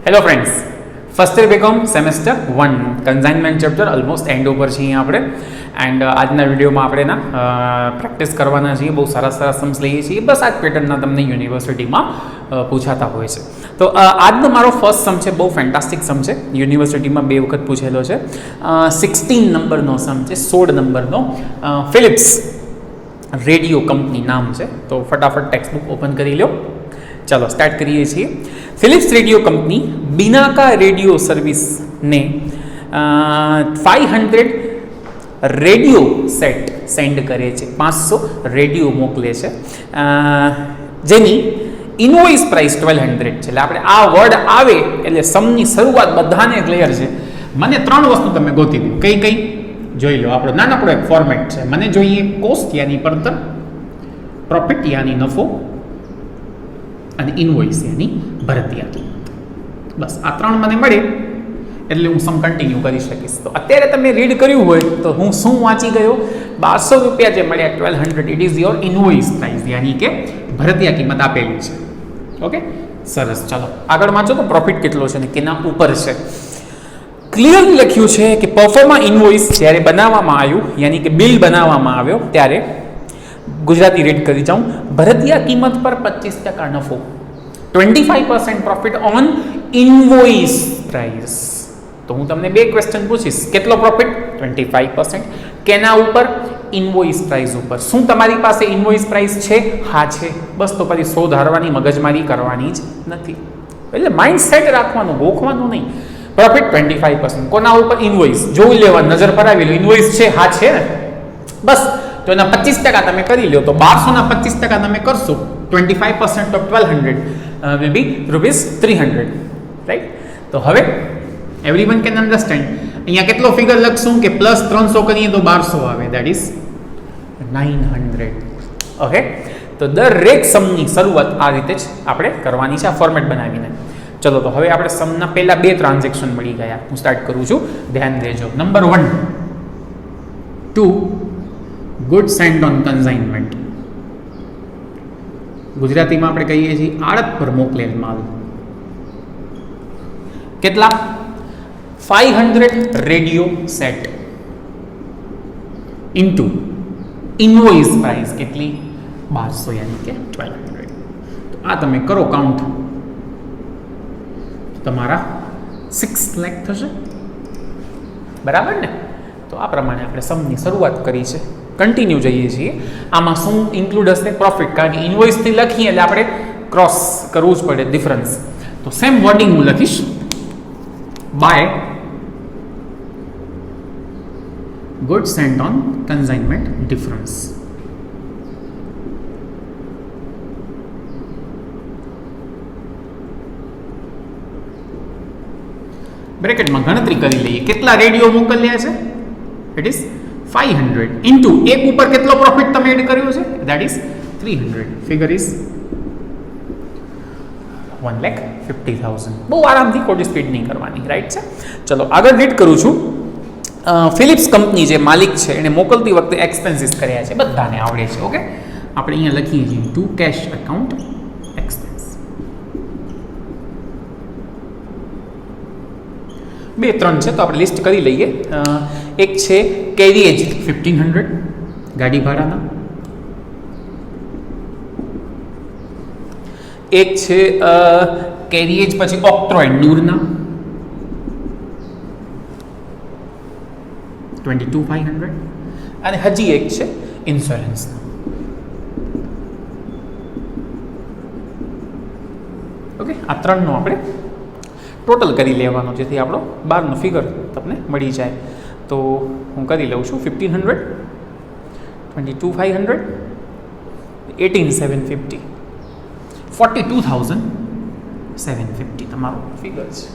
Hello friends, first year BCom semester 1 consignment chapter almost end ઉપર છીએ આપણે. And આજના વિડીયોમાં આપણે પ્રેક્ટિસ કરવાના છીએ. બહુ સારા સારા સમ્સ લઈએ છીએ. બસ આ જ પેટર્નના તમને યુનિવર્સિટીમાં પૂછાતા હોય છે. તો આજનો મારો ફર્સ્ટ સમ છે, બહુ ફેન્ટાસ્ટિક સમ છે. યુનિવર્સિટીમાં 2 વખત પૂછેલો છે. 16 નંબરનો સમ છે, 16 નંબરનો. ફિલિપ્સ રેડિયો કંપની નામ છે. તો ફટાફટ ટેક્સ્ટબુક ઓપન કરી લો. ચાલો સ્ટાર્ટ કરીએ છીએ. ફિલિપ્સ રેડિયો કંપની બિનાકા રેડિયો સર્વિસને 500 રેડિયો સેટ સેન્ડ કરે છે. 500 રેડિયો મોકલે છે, જેની ઇનવોઇસ પ્રાઇસ 1200 છે. એટલે આપણે આ વર્ડ આવે એટલે સમની શરૂઆત બધાને ક્લિયર છે. મને 3 વસ્તુ તમે ગોતી દો. કઈ કઈ જોઈ લો. આપણો નાનકડો એક ફોર્મેટ છે. મને જોઈએ કોસ્ટ યાની પડતર, પ્રોફિટ યાની નફો, અને ઇનવોઇસ યાની ભરતિયા કિંમત. બસ આ 3 મને મળે એટલે હું સમ કન્ટિન્યુ કરી શકીશ. તો અત્યારે તમે રીડ કર્યું હોય તો હું શું વાંચી ગયો? 1200 રૂપિયા જે મળ્યા 1200, it is your invoice price, યાની કે ભરતિયા કિંમત આપેલી છે. ઓકે, સરસ. ચાલો આગળ વાંચો તો પ્રોફિટ કેટલો છે ને કેના ઉપર છે. ક્લિયરલી લખ્યું છે કે પરફોર્મા ઇનવોઇસ જ્યારે બનાવવામાં આવ્યું, યાની કે બિલ બનાવવામાં આવ્યો ત્યારે, ગુજરાતી રીડ કરી જાઉં, ભરતિયા કિંમત પર 25% નફો, 25% પ્રોફિટ ઓન ઇનવોઇસ પ્રાઇસ. તો હું તમને 2 ક્વેશ્ચન પૂછીશ. કેટલો પ્રોફિટ? 25%. કેના ઉપર? ઇનવોઇસ પ્રાઇસ ઉપર. શું તમારી પાસે ઇનવોઇસ પ્રાઇસ છે? હા છે. બસ તો પછી શોધ હારવાની, મગજમારી કરવાની જ નથી. એટલે માઇન્ડ સેટ રાખવાનું, ગોખવાનું નહીં. પ્રોફિટ 25%. કોના ઉપર? ઇનવોઇસ. જોઈ લેવા, નજર ફરાવી લો. ઇનવોઇસ છે? હા છે ને. બસ તો એના 25% તમે કરી લો. તો 1200 ના 25% તમે કરશો, 25% ઓફ 1200 will be ₹300. રાઈટ? તો હવે એવરીવન કેન અન્ડરસ્ટેન્ડ. અહીંયા કેટલો ફિગર લખશું કે પ્લસ 300 કરીએ તો 1200 આવે, દેટ ઇઝ 900. ઓકે, તો દરેક સમની શરૂઆત આ રીતે જ આપણે કરવાની છે, આ ફોર્મેટ બનાવીને. ચલો, તો હવે આપણે સમના પહેલા 2 ટ્રાન્ઝેક્શન મળી ગયા. હું સ્ટાર્ટ કરું છું, ધ્યાન દેજો. Number 1, 2 good send on consignment. ગુજરાતીમાં આપણે કહીએ છીએ આડત પર મોકલેલ માલ. કેટલા? 500 radio set into invoice price કેટલી? 1200, યાની કે 1200. તો આ તમે કરો કાઉન્ટ, તમારા 6 લાખ થશે. બરાબર ને? તો આ પ્રમાણે આપણે સમની શરૂઆત કરી છે. કન્ટિન્યુ જઈએ છીએ. આમાં શું ઇન્ક્લુડ હશે? પ્રોફિટ. કારણ કે ઇનવોઇસથી લખીએ એટલે આપણે ક્રોસ કરવું જ પડે, ડિફરન્સ. તો સેમ વર્ડિંગ હું લખીશ, by good sent on consignment difference. બ્રેકેટમાં ગણતરી કરી લઈએ. કેટલા રેડિયો મોકલ્યા છે? ઇટ ઇઝ 500 ઇન્ટુ એક ઉપર કેટલો પ્રોફિટ તમે એડ કર્યો છે? That is 300. Figure is 1,50,000. બહુ આરામથી, ખોટી સ્પીડ નહીં કરવાની. રાઈટ છે? ચલો આગળ રીડ કરું છું. ફિલિપ્સ કંપની જે માલિક છે એને મોકલતી વખતે એક્સપેન્સીસ કર્યા છે, બધાને આવડે છે. ઓકે, આપણે અહીંયા લખીએ છીએ ટુ કેશ એકાઉન્ટ એક્સપેન્સ. 2-3 છે તો આપણે લિસ્ટ કરી લઈએ. એક છે કેરીએજ 1500 ગાડી ભાડાના. એક છે કેરીએજ પછી ઓક્ટ્રોઇડ નૂરના 22,500. અને હજી એક છે ઇન્સ્યોરન્સના. ઓકે, આ 3નો આપણે ટોટલ કરી લેવાનો, જેથી આપણો 12નો ફિગર તમને મળી જાય. તો હું કરી લઉં છું 1500, 22,500, 18,750, 42,750 તમારો ફિગર છે.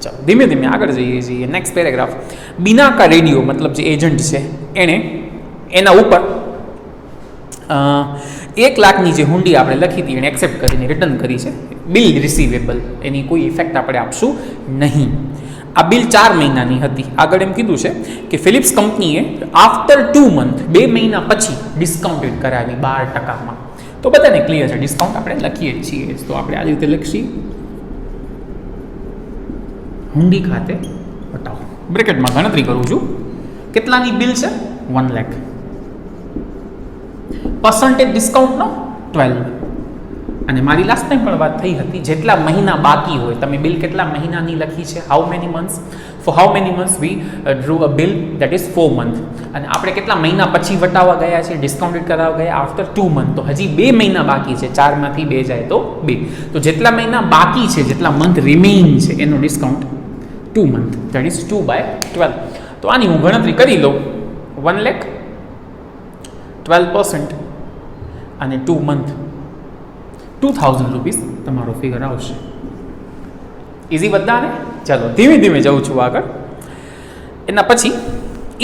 ચાલો ધીમે ધીમે આગળ જઈએ છીએ. Next paragraph. બિનાકા રેડિયો મતલબ જે એજન્ટ છે એણે એના ઉપર 1 લાખની જે હુંડી આપણે લખી હતી એણે એક્સેપ્ટ કરીને રિટર્ન કરી છે. બિલ રિસીવેબલ, એની કોઈ ઇફેક્ટ આપણે આપશું નહીં. આ બિલ 4 મહિનાની હતી. આગળ એમ કીધું છે કે ફિલિપ્સ કંપનીએ આફ્ટર 2 મંથ, 2 મહિના પછી ડિસ્કાઉન્ટેડ કરાવી 12%. તો બધાને ક્લિયર છે, ડિસ્કાઉન્ટ આપણે લખીએ છીએ. તો આપણે આ રીતે લખીએ હુંડી ખાતે વટાવો. બ્રેકેટમાં ગણતરી કરું છું. કેટલાની બિલ છે? 1 લાખ. પર્સન્ટેજ ડિસ્કાઉન્ટનો 12. અને મારી લાસ્ટ ટાઈમ પણ વાત થઈ હતી, જેટલા મહિના બાકી હોય, તમે બિલ કેટલા મહિનાની લખી છે, how many months, for how many months we drew a bill, that is 4 month. અને આપણે કેટલા મહિના પછી વટાવવા ગયા છે, ડિસ્કાઉન્ટેડ કરાવવા ગયા આફ્ટર 2 મંથ. તો હજી 2 મહિના બાકી છે. 4 માંથી 2 જાય તો 2. તો જેટલા મહિના બાકી છે, જેટલા મંથ રિમેઇન છે, એનો ડિસ્કાઉન્ટ 2 મંથ, દેટ ઇઝ 2/12. તો આની હું ગણતરી કરી લઉં. 1 લાખ 12% અને 2 મંથ 2000 રૂપીસ તમારો ફિગર આવશે. ઇઝી બધાને? ચાલો ધીમે ધીમે જઉં છું આગળ. એના પછી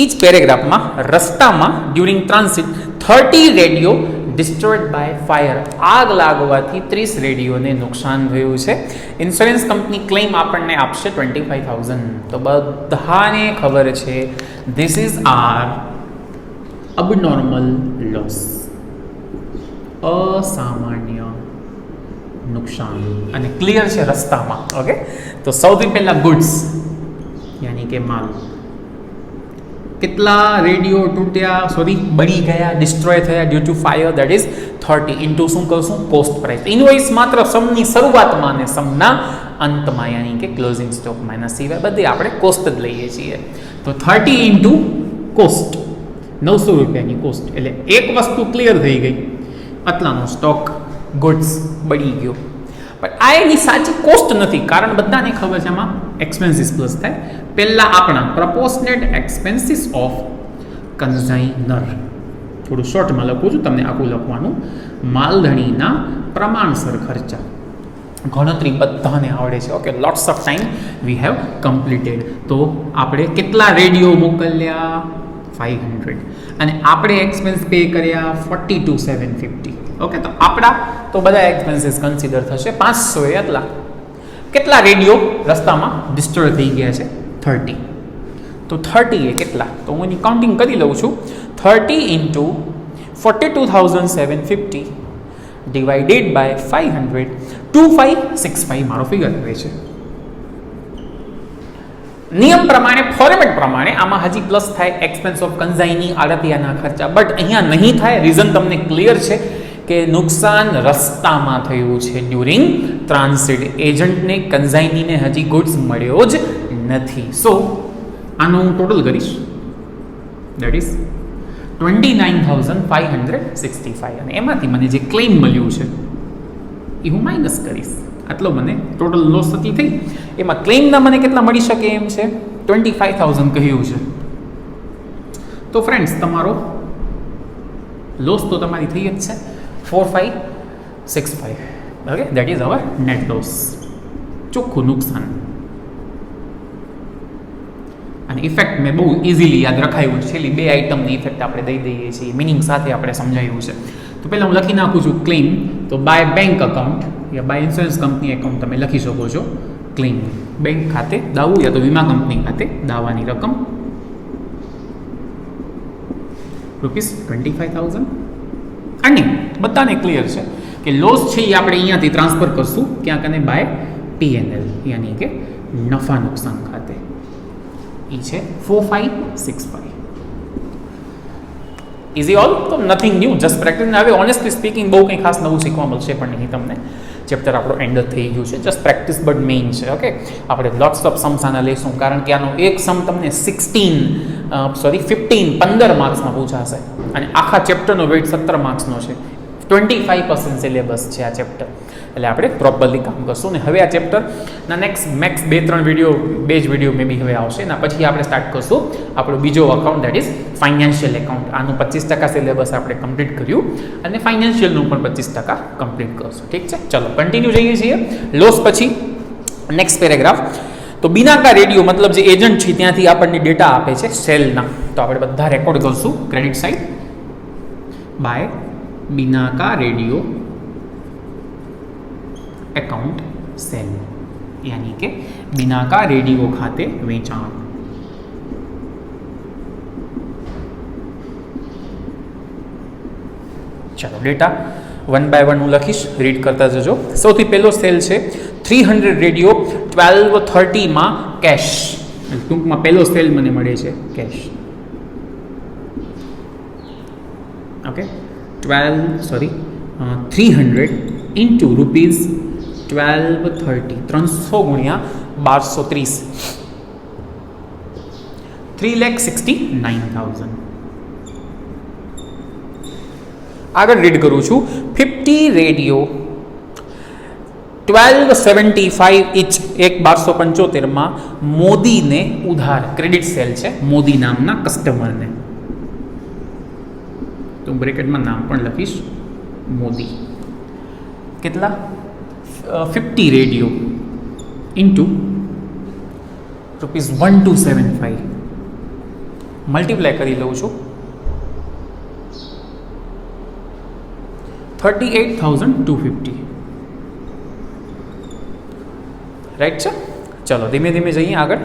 ઈચ પેરેગ્રાફમાં રસ્તામાં ડ્યુરિંગ ટ્રાન્સિટ 30 રેડિયો ડિસ્ટ્રોયડ બાય ફાયર, આગ લાગવાથી 30 રેડિયોને નુકસાન થયું છે. ઇન્સ્યોરન્સ કંપની ક્લેમ આપણને આપશે 25,000. તો બધાને ખબર છે ધીસ ઇઝ આર અબનોર્મલ લોસ, અસામાન્ય નુકસાન. અને ક્લિયર છે રસ્તામાં. ઓકે, તો સૌથી પહેલા ગુડ્સ યાની કે માલ. કેટલા રેડિયો તૂટ્યા, બળી ગયા, ડિસ્ટ્રોય થયા due to fire, that is 30 into શું કરશું? Cost price. ઇનવોઇસ માત્ર સમની શરૂઆતમાં અને સમના અંતમાં યાની કે ક્લોઝિંગ સ્ટોકમાં, એના સિવાય બધી આપણે કોસ્ટ જ લઈએ છીએ. તો 30 ઇન્ટુ કોસ્ટ, 900 રૂપિયાની કોસ્ટ. એટલે એક વસ્તુ ક્લિયર થઈ ગઈ, આટલાનો સ્ટોક ગુડ્સ બળી ગયો. પણ આ એની સાચી કોસ્ટ નથી, કારણ બધાને ખબર છે આમાં એક્સપેન્સીસ પ્લસ થાય. પહેલા આપણા પ્રપોર્શનેટ એક્સપેન્સીસ ઓફ કન્ઝાઇનર, થોડું શોર્ટમાં લખું છું, તમને આખું લખવાનું. માલધણીના પ્રમાણસર ખર્ચા. ગણતરી બધાને આવડે છે. Okay, lots of time we have completed. તો આપણે કેટલા રેડિયો મોકલ્યા? 500. અને આપણે એક્સપેન્સ પે કર્યા 42,750. ઓકે, તો આપણા તો બધા એક્સપેન્સીસ કન્સિડર થશે. 500 એ એટલા. કેટલા રેડિયો રસ્તામાં ડિસ્ટ્રોય થઈ ગયા છે? 30. તો 30 એ કેટલા? તો હું એની કાઉન્ટિંગ કરી લઉં છું. 30 ઇન્ટુ 42,750 ડિવાઇડેડ બાય 500, 2565 મારો ફિગર આવે છે. નિયમ પ્રમાણે, ફોર્મેટ પ્રમાણે આમાં હજી પ્લસ થાય એક્સપેન્સ ઓફ કન્ઝાઇની, આડતિયાના ખર્ચા. બટ અહીંયા નહીં થાય. રીઝન તમને ક્લિયર છે કે નુકસાન રસ્તામાં થયું છે ડ્યુરિંગ ટ્રાન્સિટ. એજન્ટને કન્ઝાઇનીને હજી ગુડ્સ મળ્યો જ નથી. સો આનું હું ટોટલ કરીશ, દેટ ઇઝ 29,565. અને એમાંથી મને જે ક્લેમ મળ્યું છે એ હું માઇનસ કરીશ. આટલો મને ટોટલ લોસ થતી થઈ. એમાં ક્લેમના મને કેટલા મળી શકે એમ છે? 25,000 કહ્યું છે. તો ફ્રેન્ડ્સ, તમારો લોસ તો તમારી થઈ જ છે 4,565. Okay, that is our net loss, ચોખ્ખું નુકસાન. અને ઇફેક્ટ મેં બહુ ઇઝીલી યાદ રખાયું છે. છેલ્લી 2 આઇટમની ઇફેક્ટ આપણે દઈ દઈએ છીએ, મિનિંગ સાથે આપણે સમજાવ્યું છે. તો પહેલાં હું લખી નાખું છું ક્લેમ. તો બાય બેંક અકાઉન્ટ યા બાય ઇન્સ્યોરન્સ કંપની એકાઉન્ટ તમે લખી શકો છો. ક્લેમ બેંક ખાતે દાવું યા તો વીમા કંપની ખાતે દાવાની રકમ ₹25,000. અને બધાને ક્લિયર છે કે લોસ છે એ આપણે અહીંયાથી ટ્રાન્સફર કરશું ક્યાંક અને બાય P&L યાની કે નફા નુકસાન ખાતે. એ છે 4,565. Easy all. તો નથિંગ ન્યૂ, જસ્ટ પ્રેક્ટિસ. હવે ઓનેસ્ટલી સ્પીકિંગ બહુ કંઈ ખાસ નવું શીખવા મળશે પણ નહીં તમને. ચેપ્ટર આપણો એન્ડ થઈ ગયું છે. જસ્ટ પ્રેક્ટિસ બટ મેઇન છે. ઓકે, આપણે લોટ્સ ઓફ સમ્સ આના લઈશું, કારણ કે આનો એક સમ તમને 15 માર્ક્સમાં પૂછાશે. અને આખા ચેપ્ટરનો વેઇટ 17 માર્ક્સનો છે. 25% સિલેબસ છે આ ચેપ્ટર. એટલે આપણે પ્રોપરલી કામ કરશું. ને હવે આ ચેપ્ટરના નેક્સ્ટ મેક્સ 2-3 વિડીયો, 2 જ વિડીયો મે બી હવે આવશે. એના પછી આપણે સ્ટાર્ટ કરશું આપણો બીજો account, that is financial account. આનું 25% સિલેબસ આપણે કમ્પ્લીટ કર્યું અને ફાઇનાન્શિયલનું પણ 25% કમ્પ્લીટ કરશું. ઠીક છે, ચલો કન્ટિન્યુ જઈએ છીએ. લોસ પછી નેક્સ્ટ પેરેગ્રાફ. તો બિનાકા રેડિયો મતલબ જે એજન્ટ છે ત્યાંથી આપણને ડેટા આપે છે સેલના. તો આપણે બધા રેકોર્ડ કરશું credit side by Binaca radio account sale, યાની કે બિનાકા રેડિયો ખાતે વેચાણ. ચાલો ડેટા 1 બાય 1 હું લખીશ, રીડ કરતા જજો. સૌથી પહેલો સેલ છે 300 રેડિયો 12:30 કેશ, ટૂંકમાં પહેલો સેલ મને મળે છે કેશ. ઓકે, 300 ઇન્ટુ રૂપીઝ 1230, 300 ગુણ્યા 1230, 3,69,000. આગળ રીડ કરું છું. 50 રેડિયો 1275 ઇંચ, એક 1275 મોદીને ઉધાર, ક્રેડિટ સેલ છે મોદી નામના કસ્ટમરને. તો બ્રેકેટમાં નામ પણ લખીશ મોદી. કેટલા? 50 રેડિયો ઇન્ટુ ₹1275, મલ્ટીપ્લાય કરી લઉં છું 38,250. રાઈટ છે. ચલો ધીમે ધીમે જઈએ આગળ.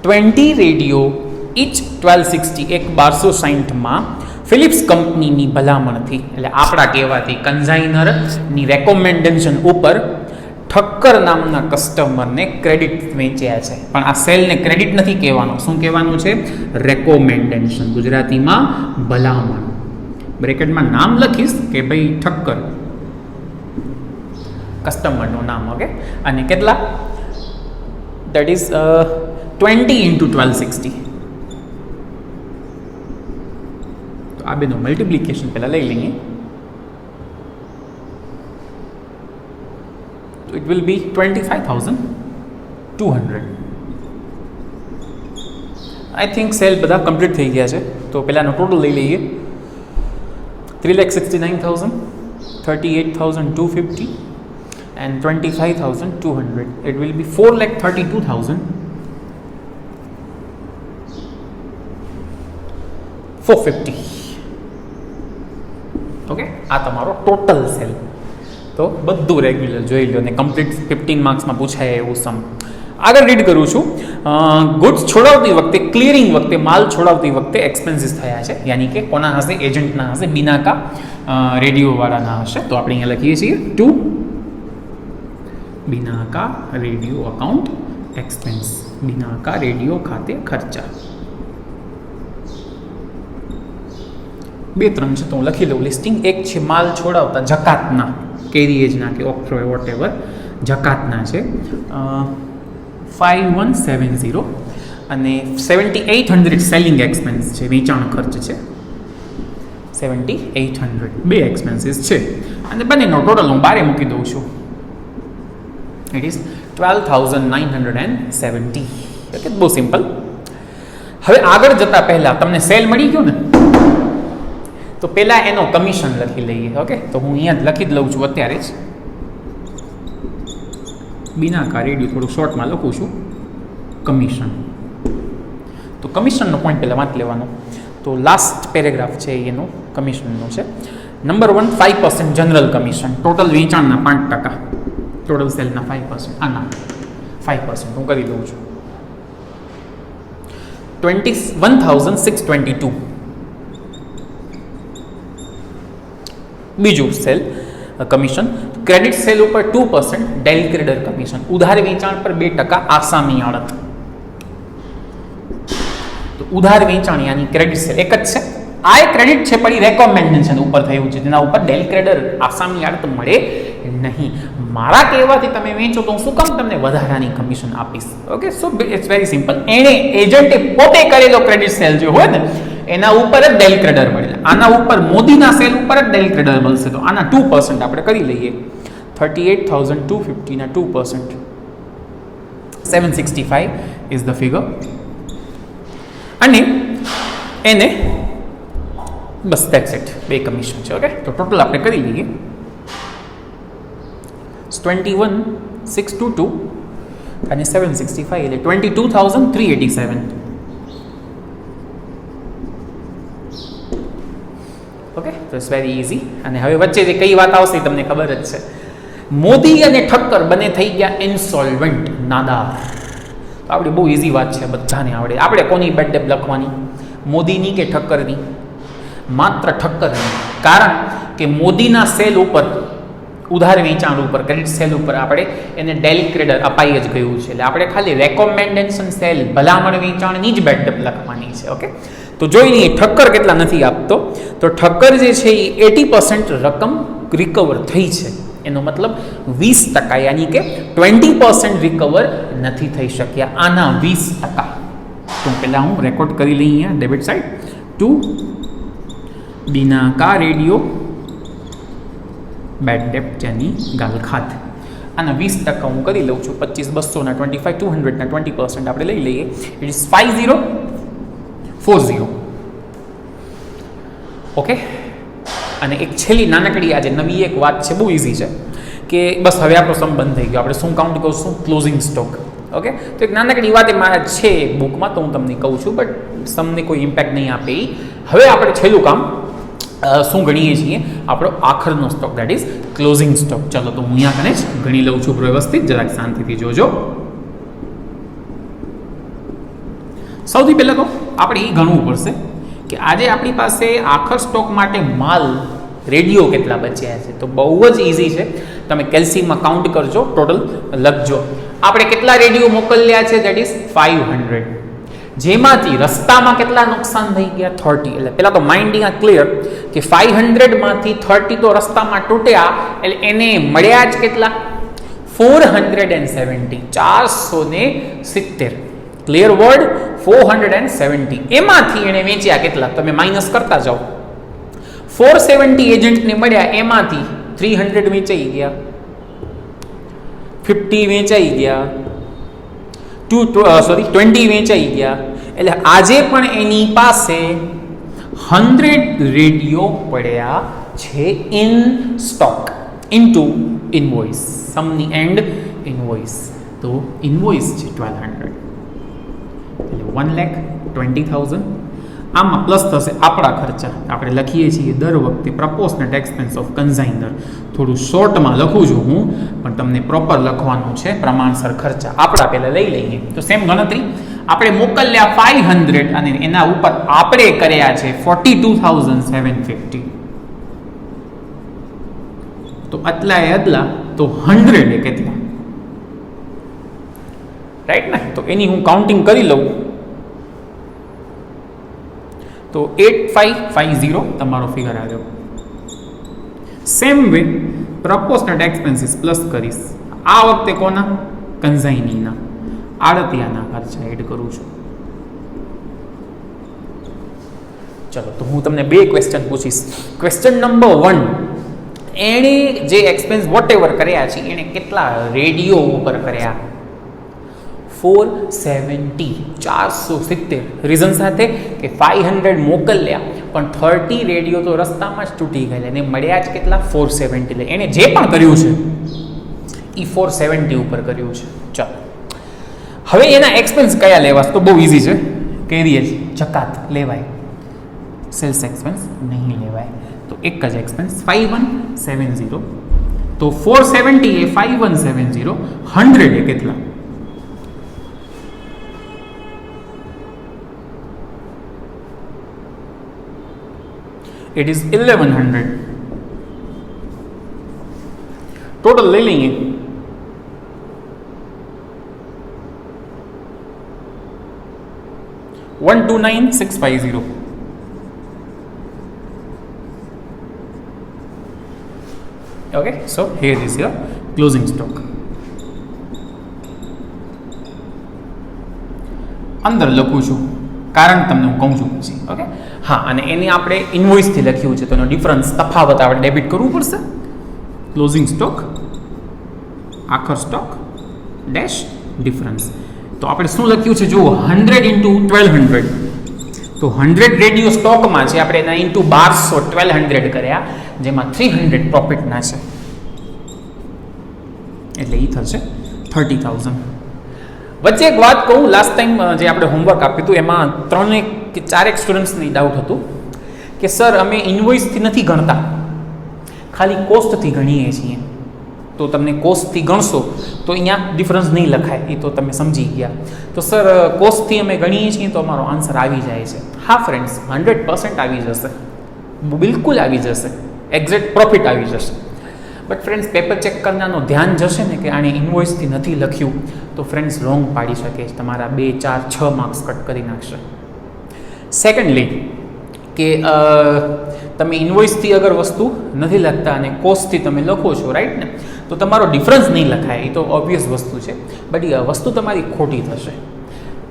20 રેડિયો ઇચ 1260, એક 1260 ફિલિપ્સ કંપનીની ભલામણથી, એટલે આપણા કહેવાથી કન્ઝાઇનરની રેકોમેન્ડેશન ઉપર ઠક્કર નામના કસ્ટમરને ક્રેડિટ વેચ્યા છે. પણ આ સેલને ક્રેડિટ નથી કહેવાનું, શું કહેવાનું છે? રેકોમેન્ડેશન, ગુજરાતીમાં ભલામણ. બ્રેકેટમાં નામ લખીશ કે ભાઈ ઠક્કર, કસ્ટમરનું નામ. ઓકે, અને કેટલા? That is 20 into 1260. તો આ બેનું મલ્ટિપ્લિકેશન પહેલાં લઈ લઈએ. તો it will be 25,200. I think cell બધા કમ્પ્લીટ થઈ ગયા છે. તો પહેલાંનો ટોટલ લઈ લઈએ. 3,69,000, 38,250 and 25,200. It will be 4,32,450. Okay, આ તમારો ટોટલ સેલ. તો બધું રેગ્યુલર જોઈ લો ને કમ્પ્લીટ 15 માર્ક્સમાં પૂછાય એવું સમ. આગળ રીડ કરું છું. ગુડ્સ છોડાવતી વખતે, ક્લિયરિંગ વખતે, માલ છોડાવતી વખતે એક્સપેન્સીસ થયા છે, યાની કે કોના હશે? એજન્ટના હશે, બિનાકા રેડિયોવાળાના હશે. તો આપણે અહીંયા લખીએ છીએ to Binaca radio account expense, Binaca radio ખાતે ખર્ચા. 2-3 છે તો હું લખી લઉં લિસ્ટિંગ. એક છે માલ છોડાવતા જકાતના, કેરીએજના કે ઓક્ટ્રોય વોટ એવર, જકાતના છે 5170, અને 7,800 સેલિંગ એક્સપેન્સ છે, વેચાણ ખર્ચ છે 7,800. બે એક્સપેન્સીસ છે અને બંનેનો ટોટલ હું બારે મૂકી દઉં છું. It is 12,970. ઓકે, બહુ સિમ્પલ. હવે આગળ જતા પહેલા તમને સેલ મળી ગયો ને, તો પહેલા એનો કમિશન લખી લઈએ. ઓકે, તો હું અહીંયા જ લખી જ લઉં છું અત્યારે જ. બિનાકા રેડિયો થોડું શોર્ટમાં લખું છું, કમિશન. તો કમિશનનો પોઈન્ટ પહેલાં વાંચ લેવાનો. તો લાસ્ટ પેરેગ્રાફ છે એનો કમિશનનો છે. નંબર 1, 5% જનરલ કમિશન, ટોટલ વેચાણના 5%, ટોટલ સેલના 5%, આના 5% હું કરી દઉં છું 21,622. બીજું સેલ કમિશન, ક્રેડિટ સેલ ઉપર 2%, ડેલ ક્રેડર કમિશન, ઉધાર વેચાણ પર 2% આસામી આડત. તો ઉધાર વેચાણ યાની ક્રેડિટ સેલ એક જ છે. આ એક ક્રેડિટ છે પણ એ રેકોમેન્ડેશન ઉપર થયું છે, જેના ઉપર ડેલ ક્રેડર આસામી આડત મળે નહીં. મારા કહેવાથી તમે વેચો તો હું શું કામ તમને વધારાની કમિશન આપીશ? Okay, so it's very simple. એણે એજન્ટે પોતે કરેલો ક્રેડિટ સેલ જો હોય ને એના ઉપર જ ડેલ ક્રેડર મળે. આના ઉપર મોદીના સેલ ઉપર જ ડેલ ક્રેડર મળશે. તો આના 2% આપણે કરી લઈએ. 38,250 ના 2%, 765 ઇઝ ધ ફિગર. અને એને બસ ધેટ્સ ઇટ, બે કમિશન છે. ઓકે, તો ટોટલ આપણે કરી લઈએ 21,622 અને 765 એટલે 22,387. ઓકે, તો ઇટ્સ વેરી ઇઝી. અને હવે વચ્ચે જે કઈ વાત આવશે તમને ખબર જ છે. મોદી અને ઠક્કર બંને થઈ ગયા ઇન્સોલ્વન્ટ, નાદાર. તો આપણે બહુ ઇઝી વાત છે, બધાને આવડે. આપણે કોની બેડ ડેપ લખવાની? મોદીની કે ઠક્કરની? માત્ર ઠક્કરની. કારણ કે મોદીના સેલ ઉપર ઉધાર વેચાણ ઉપર ક્રેડિટ સેલ ઉપર આપણે એને ડેલ ક્રેડિટ અપાઈ જ ગયું છે. એટલે આપણે ખાલી રેકોમેન્ડેશન સેલ ભલામણ વેચાણની જ બેડ ડેપ લખવાની છે. ઓકે, તો જોઈ લઈએ ઠક્કર કેટલા નથી આપતો. તો ઠક્કર જે છે એ 80% રકમ રિકવર થઈ છે. એનો મતલબ 20%, યાની કે 20% રિકવર નથી થઈ શક્યા આના 20%. તો પહેલાં હું રેકોર્ડ કરી લઈ અહીંયા ડેબિટ સાઇડ ટુ બીના કા રેડિયો બેડ ડેપ જેની ગાલખાત. આના 20% હું કરી લઉં છું. 25 200 ના 25 200 ના 20% આપણે લઈ લઈએ. It is 5040. ઓકે, અને એક છેલ્લી નાનકડી આજે નવી એક વાત છે, બહુ ઇઝી છે કે બસ હવે આપણો સમ બંધ થઈ ગયો. આપણે શું કાઉન્ટ કરશું? Closing stock. ઓકે, તો એક નાનકડી વાત એ મારા છે બુકમાં, તો હું તમને કહું છું, બટ સમને કોઈ ઇમ્પેક્ટ નહીં આપે. હવે આપણે છેલ્લું કામ શું ગણીએ છીએ? આપણો આખરનો stock, that is closing stock. ચલો તો હું અહીંયા કને જ ગણી લઉં છું વ્યવસ્થિત, જરાક શાંતિથી જોજો. સૌથી પહેલાં તો આપણે એ ગણવું પડશે કે આજે આપણી પાસે આખર સ્ટોક માટે માલ રેડિયો કેટલા બચ્યા છે. તો બહુ જ ઇઝી છે, તમે કેલ્સીમાં કાઉન્ટ કરજો, ટોટલ લખજો. આપણે કેટલા રેડિયો મોકલ્યા છે? That is 500. જેમાંથી રસ્તામાં કેટલા નુકસાન થઈ ગયા? 30. એટલે પહેલાં તો માઇન્ડિંગ આ ક્લિયર કે 500 માંથી 30 તો રસ્તામાં તૂટ્યા, એટલે એને મળ્યા જ કેટલા? 470. 470. Clear word? 470. એમાંથી એણે વેચ્યા કેટલા? તમે માઇનસ કરતા જાઓ. 470 એજન્ટને મળ્યા, એમાંથી 300 વેચાઈ ગયા, 50 વેચાઈ ગયા, 20 વેચાઈ ગયા. એટલે આજે પણ એની પાસે 100 રેડિયો પડ્યા છે in stock into invoice. Samni and invoice. તો ઇનવોઇસ છે 1200, એટલે 1,20,000. આમાં પ્લસ થશે આપણા ખર્ચા. આપણે લખીએ છીએ દર વખતે પ્રપોર્શનેટ એક્સપેન્સ ઓફ કન્ઝાઇનર. થોડું શોર્ટમાં લખું છું હું, પણ તમને પ્રોપર લખવાનું છે. પ્રમાણસર ખર્ચા આપણા પહેલાં લઈ લઈએ. તો સેમ ગણતરી, આપણે મોકલ્યા 500 અને એના ઉપર આપણે કર્યા છે 42,750. તો આટલા એ અદલા, તો 100 એ કેટલા? રાઈટ ને? તો એની હું કાઉન્ટિંગ કરી લઉં તો 8550 તમારો ફિગર આવ્યો. સેમ વે પ્રપોર્શનેટ એક્સપેન્સીસ પ્લસ કરીશ. આ વખતે કોના? કન્ઝાઇનીના, આડતિયાના ખર્ચા એડ કરું છું. ચલો તો હું તમને બે ક્વેશ્ચન પૂછીશ. ક્વેશ્ચન નંબર 1, એણે જે એક્સપેન્સ વોટ એવર કર્યા છે એણે કેટલા રેડિયો ઉપર કર્યા? 470. 470 રીઝન સાથે કે 500 મોકલ્યા, પણ 30 રેડિયો તો રસ્તામાં જ તૂટી ગયેલા, એને મળ્યા જ કેટલા? 470. એને જે પણ કર્યું છે એ 470 ઉપર કર્યું છે. ચાલો હવે એના એક્સપેન્સ કયા લેવા? તો બહુ ઇઝી છે, કહી દઈએ છીએ. જકાત લેવાય, સેલ્સ એક્સપેન્સ નહીં લેવાય. તો એક જ એક્સપેન્સ 5170. તો 470 એ 5170, 100 એ કેટલા? It is 1100. टोटल ले लेंगे. $129,650. Okay, so here is your closing stock. અંદર લખું છું કારણ તમને હું કહું છું પછી. ઓકે, હા, અને એની આપણે ઇન્વોઇસથી લખ્યું છે, તો એનો ડિફરન્સ તફાવત આપણે ડેબિટ કરવું પડશે. ક્લોઝિંગ સ્ટોક, આખર સ્ટોક ડેશ ડિફરન્સ. તો આપણે શું લખ્યું છે જુઓ, 100 ઇન્ટુ 1200. તો 100 રેડિયો સ્ટોકમાં છે, આપણે એના ઇન્ટુ 1200 1200 કર્યા, જેમાં 300 પ્રોફિટના છે, એટલે એ થશે 30,000. વચ્ચે એક વાત કહું, લાસ્ટ ટાઈમ જે આપણે હોમવર્ક આપ્યું હતું એમાં 3 કે 4 સ્ટુડન્ટ્સની ડાઉટ હતું કે સર અમે ઇન્વોઇસથી નથી ગણતા, ખાલી કોસ્ટથી ગણીએ છીએ. તો તમને કોસ્ટથી ગણશો તો અહીંયા ડિફરન્સ નહીં લખાય, એ તો તમે સમજી ગયા. તો સર કોસ્ટથી અમે ગણીએ છીએ તો અમારો આન્સર આવી જાય છે. હા ફ્રેન્ડ્સ, 100% આવી જશે, બિલકુલ આવી જશે, એક્ઝેક્ટ પ્રોફિટ આવી જશે. બટ ફ્રેન્ડ્સ પેપર ચેક કરનારનું ધ્યાન જશે ને કે આણે ઇન્વોઇસથી નથી લખ્યું તો ફ્રેન્ડ્સ રોંગ પાડી શકે છે, તમારા 2, 4, 6 માર્ક્સ કટ કરી નાખશે. સેકન્ડલી કે તમે ઇન્વોઇસથી અગર વસ્તુ નથી લખતા અને કોસ્ટથી તમે લખો છો, રાઈટ ને, તો તમારો ડિફરન્સ નહીં લખાય, એ તો ઓબ્વિયસ વસ્તુ છે, બટ એ વસ્તુ તમારી ખોટી થશે.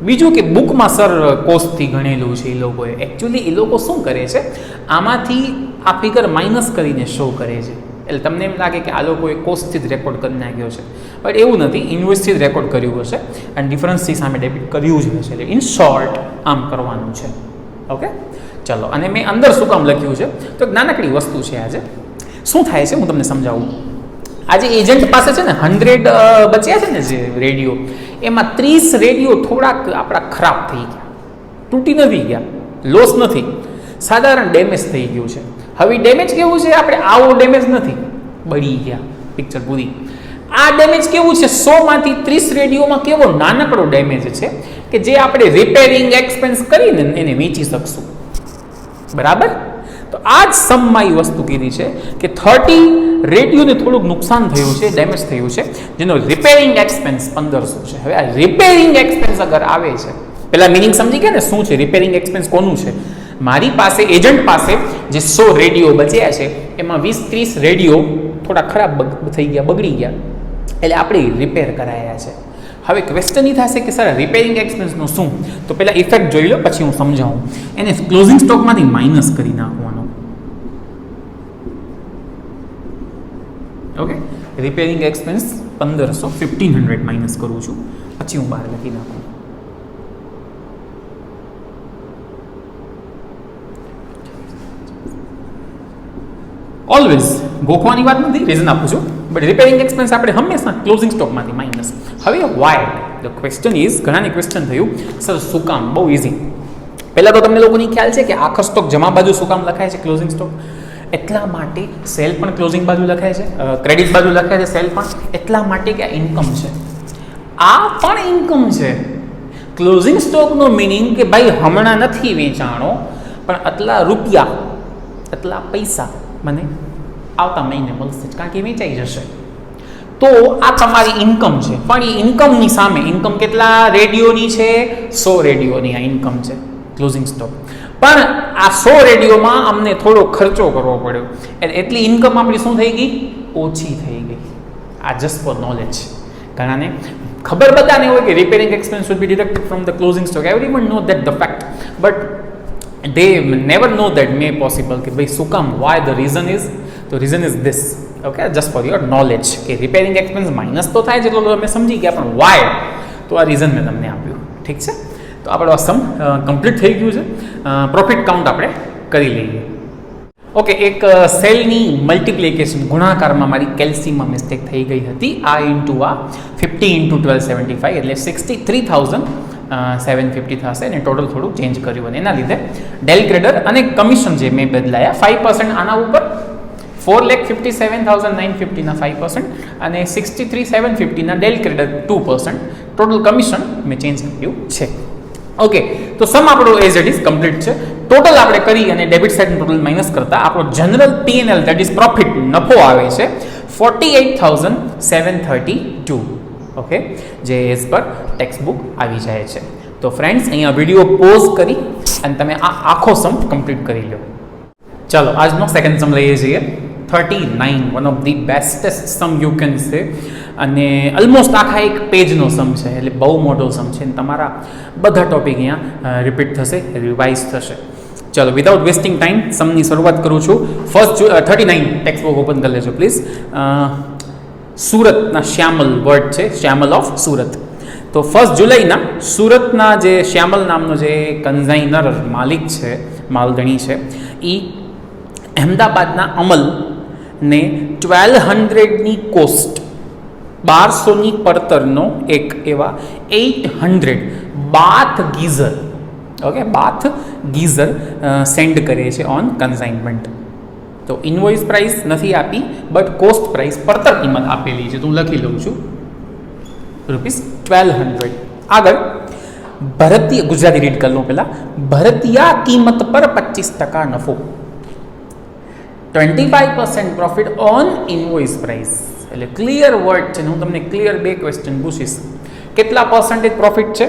બીજું કે બુકમાં સર કોસ્ટથી ગણેલું છે એ લોકોએ. એકચ્યુઅલી એ લોકો શું કરે છે, આમાંથી આ ફિગર માઇનસ કરીને શો કરે છે, એટલે તમને એમ લાગે કે આ લોકોએ કોસ્ટથી જ રેકોર્ડ કરી નાખ્યો છે, બટ એવું નથી, ઇન્વોઇસથી જ રેકોર્ડ કર્યું હશે અને ડિફરન્સથી સામે ડેબિટ કર્યું જ હશે. એટલે ઇન શોર્ટ આમ કરવાનું છે. ઓકે, ચલો. અને મેં અંદર શું કામ લખ્યું છે, તો એક નાનકડી વસ્તુ છે. આજે શું થાય છે હું તમને સમજાવું. આજે એજન્ટ પાસે છે ને 100 બચ્યા છે ને જે રેડિયો, એમાં 30 રેડિયો થોડાક આપણા ખરાબ થઈ ગયા, તૂટી નથી ગયા, લોસ નથી, સાધારણ ડેમેજ થઈ ગયું છે. હવે ડેમેજ કેવું છે, આપણે આવો ડેમેજ નથી, બળી ગયા, પિક્ચર પૂરી. આ ડેમેજ કેવું છે, 100 માંથી 30 રેડિયોમાં કેવો નાનકડો ડેમેજ છે કે જે આપણે રિપેરિંગ એક્સપેન્સ કરીને એને વેચી શકશું. બરાબર? તો આ જ સમમાં એ વસ્તુ કીધી છે કે 30 રેડિયોને થોડુંક નુકસાન થયું છે, ડેમેજ થયું છે, જેનો રિપેરિંગ એક્સપેન્સ 1500 છે. હવે આ રિપેરિંગ એક્સપેન્સ અગર આવે છે, પહેલા મિનિંગ સમજી ગયા ને શું છે રિપેરિંગ એક્સપેન્સ, કોનું છે. મારી પાસે એજન્ટ પાસે જે 100 રેડિયો બચ્યા છે એમાં 20-30 રેડિયો થોડા ખરાબ થઈ ગયા, બગડી ગયા, એટલે આપણે રિપેર કરાયા છે. હવે ક્વેશ્ચન એ થશે કે સર રિપેરિંગ એક્સપેન્સનું શું, તો પહેલાં ઇફેક્ટ જોઈ લો પછી હું સમજાવું. એને ક્લોઝિંગ સ્ટોકમાંથી માઇનસ કરી નાખવાનો. ઓકે, રિપેરિંગ એક્સપેન્સ 1500, 1500 માઇનસ કરું છું, પછી હું બહાર લખી નાખું. ઓલવેઝ ગોખવાની વાત નથી, રીઝન આપું છું, બટ રિપેરિંગ એક્સપેન્સ આપણે હંમેશા ક્લોઝિંગ સ્ટોકમાંથી માઇનસ. હવે વાય ધ ક્વેશ્ચન ઇઝ, ઘણાની ક્વેશ્ચન થયું સર શું કામ, બહુ ઇઝી. પહેલાં તો તમને લોકોની ખ્યાલ છે કે આખર સ્ટોક જમા બાજુ શું કામ લખાય છે ક્લોઝિંગ સ્ટોક, એટલા માટે સેલ પણ ક્લોઝિંગ બાજુ લખાય છે, ક્રેડિટ બાજુ લખાય છે, સેલ પણ એટલા માટે કે આ ઇન્કમ છે, આ પણ ઇન્કમ છે. ક્લોઝિંગ સ્ટોકનો મિનિંગ કે ભાઈ હમણાં નથી વેચાણો, પણ આટલા રૂપિયા, આટલા પૈસા મને આવતા મહિને મળશે, કારણ કે વેચાઈ જશે. તો આ તમારી ઇન્કમ છે, પણ એ ઇન્કમની સામે ઇન્કમ કેટલા રેડિયોની છે, 100 રેડિયોની આ ઇન્કમ છે ક્લોઝિંગ સ્ટોક. પણ આ 100 રેડિયોમાં અમને થોડો ખર્ચો કરવો પડ્યો, એટલી ઇન્કમ આપણી શું થઈ ગઈ, ઓછી થઈ ગઈ. આ જસ્ટ ફોર નોલેજ. ઘણાને ખબર બધાને હોય કે repairing expense should be deducted from the closing stock, everyone know that the fact, but they never know that may possible કે ભાઈ શું કામ, why the reason is, તો reason is this. okay, just for your knowledge કે repairing expense minus તો થાય છે, એટલો તમે સમજી ગયા, પણ why, તો આ રીઝન મેં તમને આપ્યું. ઠીક છે, તો આપણો આ સમ કમ્પ્લીટ થઈ ગયું છે. પ્રોફિટ કાઉન્ટ આપણે કરી લઈએ. ઓકે, એક સેલની મલ્ટિપ્લિકેશન ગુણાકારમાં મારી કેલ્સીમાં મિસ્ટેક થઈ ગઈ હતી. આ ઇન્ટુ આ 50 × 1275 એટલે 63,750 થશે, અને ટોટલ થોડું ચેન્જ કર્યું, અને એના લીધે ડેલ ક્રેડર અને કમિશન જે મેં બદલાયા 5% આના ઉપર, 4,57,950 ના 5% અને 63,750 ના ડેલ ક્રેડર 2%, ટોટલ કમિશન મેં ચેન્જ કર્યું છે. ઓકે, તો સમ આપણો એઝ ઇટ ઇઝ કમ્પ્લીટ છે. ટોટલ આપણે કરી અને ડેબિટ સાઇડનું ટોટલ માઇનસ કરતા આપણો general P&L that is profit, નફો આવે છે 48,732. ઓકે, જે એઝ પર ટેક્સ્ટ બુક આવી જાય છે. તો ફ્રેન્ડ્સ, અહીંયા વિડીયો પોઝ કરી અને તમે આ આખો સમ કમ્પ્લીટ કરી લો. ચાલો, આજનો સેકન્ડ સમ લઈએ છીએ. 39, one of the bestest sum you can say, અને ઓલમોસ્ટ આખા એક પેજનો સમ છે, એટલે બહુ મોટો સમ છે, અને તમારા બધા ટોપિક અહીંયા રિપીટ થશે, રિવાઇઝ થશે. ચલો, વિધાઉટ વેસ્ટિંગ ટાઈમ સમની શરૂઆત કરું છું. ફર્સ્ટ 39 ટેક્સ્ટ બુક ઓપન કરી લેજો પ્લીઝ. સુરતના શ્યામલ વર્ડ છે, શ્યામલ ઓફ સુરત. તો 1 જુલાઈના સુરતના જે શ્યામલ નામનો જે કન્ઝાઇનર માલિક છે, માલધણી છે, એ અહેમદાબાદના અમલને 1200ની કોસ્ટ, 1200ની પડતરનો એક એવા 800 બાથ ગીઝર, ઓકે, બાથ ગીઝર સેન્ડ કરે છે ઓન કન્સાઇનમેન્ટ. તો ઇન્વોઇસ પ્રાઇસ નથી આપી, બટ કોસ્ટ પ્રાઇસ, પડતર કિંમત આપેલી છે, તો હું લખી લઉં છું ₹1200. આગળ ભારતીય, ગુજરાતી રીડ કરી લઉં પહેલાં. ભારતીય કિંમત પર 25% નફો, 25% પ્રોફિટ ઓન ઇનવોઇસ પ્રાઇસ. એટલે ક્લિયર વર્ડ છે. હું તમને ક્લિયર બે ક્વેશ્ચન પૂછીશ. કેટલા પર્સન્ટેજ પ્રોફિટ છે?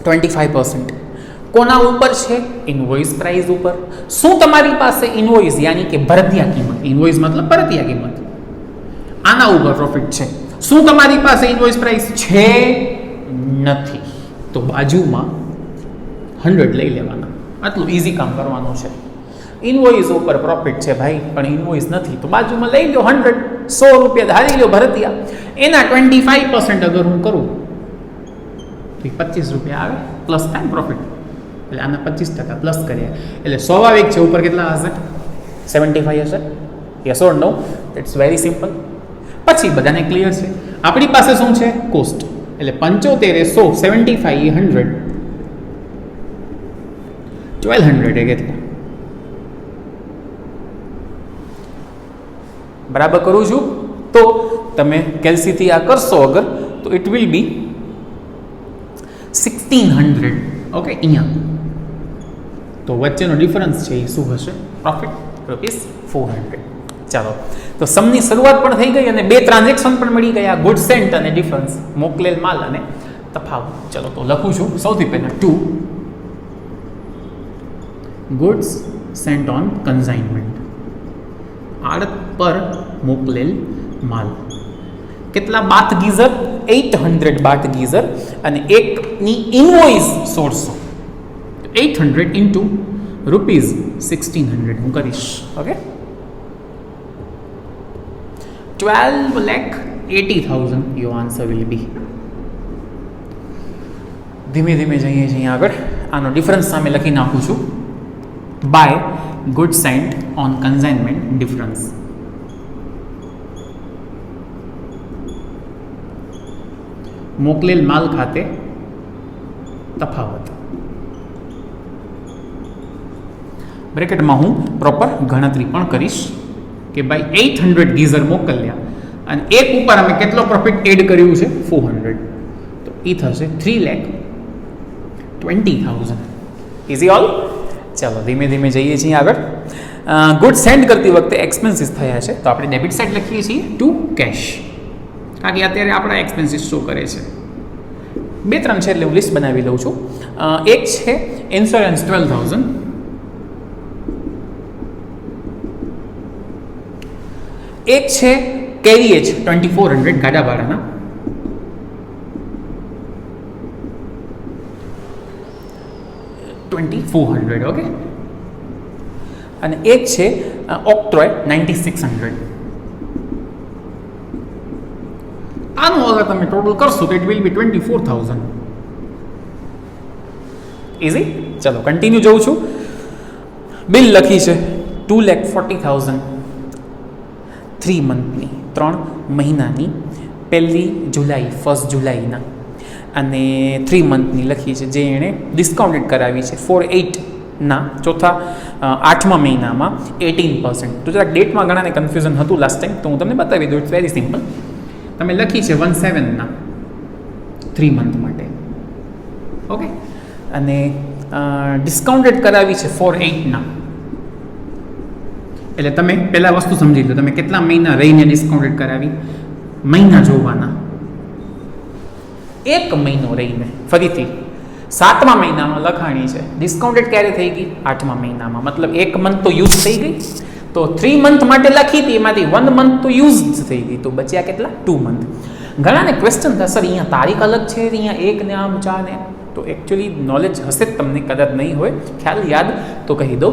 25%. કોના ઉપર છે? ઇનવોઇસ પ્રાઇસ ઉપર. શું તમારી પાસે ઇનવોઇસ યાની કે ભરતિયા કિંમત, ઇનવોઇસ મતલબ ભરતિયા કિંમત, આના ઉપર પ્રોફિટ છે. શું તમારી પાસે ઇનવોઇસ પ્રાઇસ છે? નથી. તો બાજુમાં 100 લઈ લેવાના. આટલું ઇઝી કામ કરવાનું છે. ઇનવોઇસ ઉપર પ્રોફિટ છે ભાઈ, પણ ઇનવોઇસ નથી, તો બાજુમાં લઈ લો 100. 100 રૂપિયા ધારી લો ભરતિયા. એના 25% અગર હું કરું તો 25 રૂપિયા આવે, પ્લસ થાય પ્રોફિટ. એટલે આના 25% પ્લસ કર્યા એટલે સ્વાભાવિક છે ઉપર કેટલા હશે? 75 હશે. Yes or no? It's very simple. પછી બધાને ક્લિયર છે. આપણી પાસે શું છે? કોસ્ટ. એટલે 75 એ 100, 75 એ 100, 1200 એ કેટલા? બરાબર કરું છું? તો તમે કેલ્સીથી આ કરશો અગર તો ઇટ વિલ બી 1600. ઓકે, અહીંયા તો વચ્ચેનો ડિફરન્સ છે એ શું હશે? પ્રોફિટ ₹400. ચાલો, તો સમની શરૂઆત પણ થઈ ગઈ અને બે ટ્રાન્ઝેક્શન પણ મળી ગયા, ગુડ સેન્ટ અને ડિફરન્સ, મોકલેલ માલ અને તફાવત. ચલો તો લખું છું સૌથી પહેલાં to goods sent on consignment, આડત પર મોકલેલ માલ. કેટલા બાથ ગીઝર? 800 બાથ ગીઝર અને એકની ઇનવોઇસ 1600. 800 ઇન્ટુ ₹1600 હું કરીશ. Okay, 12,80,000 your answer will be. ધીમે ધીમે જઈએ છીએ આગળ. આનો ડિફરન્સ સામે લખી નાખું છું. By good sent on consignment difference. મોકલેલ માલ ખાતે તફાવત. બ્રેકેટમાં હું પ્રોપર ગણતરી પણ કરીશ કે ભાઈ 800 ગીઝર મોકલ્યા અને એક ઉપર અમે કેટલો પ્રોફિટ એડ કર્યું છે? 400. તો એ થશે 3,20,000. Easy all. ચાલો ધીમે ધીમે જઈએ છીએ આગળ. ગુડ સેન્ડ કરતી વખતે એક્સપેન્સીસ થયા છે તો આપણે ડેબિટ સાઇડ લખીએ છીએ ટુ કેશ, કારણ કે અત્યારે આપણા એક્સપેન્સીસ શો કરે છે. 2-3 છે એટલે હું લિસ્ટ બનાવી લઉં છું. એક છે ઇન્સ્યોરન્સ 12,000, એક છે કેરીએજ 2,400 ગાડા ભાડાના, $2,400. ઓકે, અને એક છે ઓક્ટ્રોય 9,600. આનું અગર તમે ટોટલ કરશો તો ઇટ વિલ બી 24,000. ઇઝી. ચલો કન્ટિન્યુ જઉં છું. બિલ લખી છે 2,40,000 3 મંથની, 3 મહિનાની, 1 જુલાઈ 1 જુલાઈના, અને 3 મંથની લખી છે જે એણે ડિસ્કાઉન્ટેડ કરાવી છે 4/8ના, ચોથા 8મા મહિનામાં 18%. તો જરાક ડેટમાં ઘણાને કન્ફ્યુઝન હતું લાસ્ટ ટાઈમ, તો હું તમને બતાવી દઉં. It's very simple. તમે લખી છે 17ના 3 મંથ માટે. ઓકે, અને ડિસ્કાઉન્ટેડ કરાવી છે 4/8ના. એટલે તમે પહેલાં વસ્તુ સમજી લો, તમે કેટલા મહિના રહીને ડિસ્કાઉન્ટેડ કરાવી? મહિના જોવાના. 1 મહિનો રહીને ફરીથી 7મા મહિનામાં લખાણી છે. ડિસ્કાઉન્ટેડ ક્યારે થઈ ગઈ? 8મા મહિનામાં. મતલબ 1 મંથ તો યુઝ થઈ ગઈ. તો 3 મંથ માટે લખી હતી, એમાંથી 1 મંથ તો યુઝ થઈ ગઈ, તો બચ્યા કેટલા? 2 મંથ. ઘણાને ક્વેશ્ચન થાય સર અહીંયા તારીખ અલગ છે, અહીંયા 1 ને આમ 4 ને. તો એકચ્યુઅલી નોલેજ હશે જ તમને, કદાચ નહીં હોય ખ્યાલ યાદ તો કહી દો.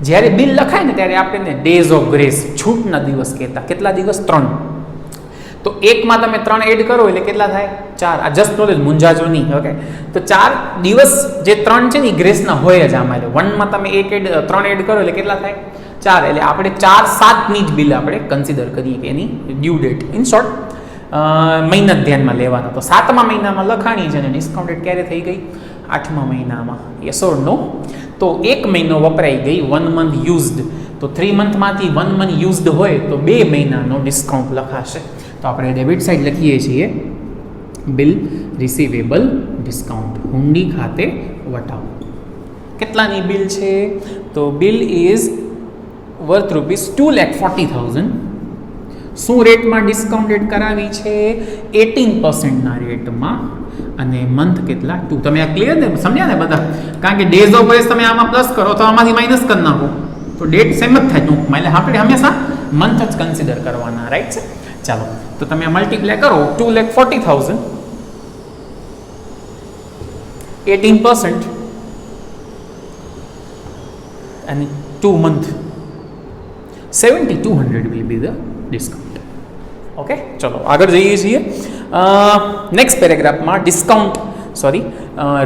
જ્યારે બિલ લખાય ને ત્યારે આપણે ડેઝ ઓફ ગ્રેસ, છૂટના દિવસ કહેતા. કેટલા દિવસ? 3. તો એકમાં તમે 3 એડ કરો એટલે કેટલા થાય? 4. આ જસ્ટ નોલેજ, મૂંઝાજો નહીં. ઓકે, તો 4 દિવસ જે 3 છે ને એ ગ્રેસના હોય જ આમાં. એટલે 1માં તમે 3 એડ કરો એટલે કેટલા થાય? 4. એટલે આપણે 4/7ની જ બિલ આપણે કન્સિડર કરીએ કે એની ડ્યુ ડેટ. ઇન શોર્ટ મહિના ધ્યાનમાં લેવાનો. તો 7મા મહિનામાં લખાણી છે અને ડિસ્કાઉન્ટેડ ક્યારે થઈ ગઈ? 8મા મહિનામાં. યસ ઓર નો? તો 1 મહિનો વપરાઈ ગઈ, 1 મંથ યુઝડ. તો 3 મંથમાંથી 1 મંથ યુઝડ હોય તો 2 મહિનાનો ડિસ્કાઉન્ટ લખાશે. તો આપણે ડેબિટ સાઇડ લખીએ છીએ બિલ રિસીવેબલ ડિસ્કાઉન્ટ, હુંડી ખાતે વટાવ. કેટલાની બિલ છે? તો બિલ ઇઝ વર્થ રૂપીસ 2,40,000. શું રેટમાં ડિસ્કાઉન્ટેડ કરાવી છે? 18% રેટમાં. અને મંથ કેટલા? 2. તમે આ ક્લિયર ને સમજ્યા ને બધા? કારણ કે ડેઝ ઓફ ગ્રેસ તમે આમાં પ્લસ કરો તો આમાંથી માઇનસ કરી નાખો તો ડેટ સેમ જ થાય ટૂંકમાં. એટલે આપણે હંમેશા મંથ જ કન્સિડર કરવાના, રાઈટ છે? ચાલો તો તમે મલ્ટીપ્લાય કરો 2,40,000 18% and 2 month 7,200 will be the discount. Okay, ચલો આગળ જઈએ છીએ. નેક્સ્ટ પેરેગ્રાફમાં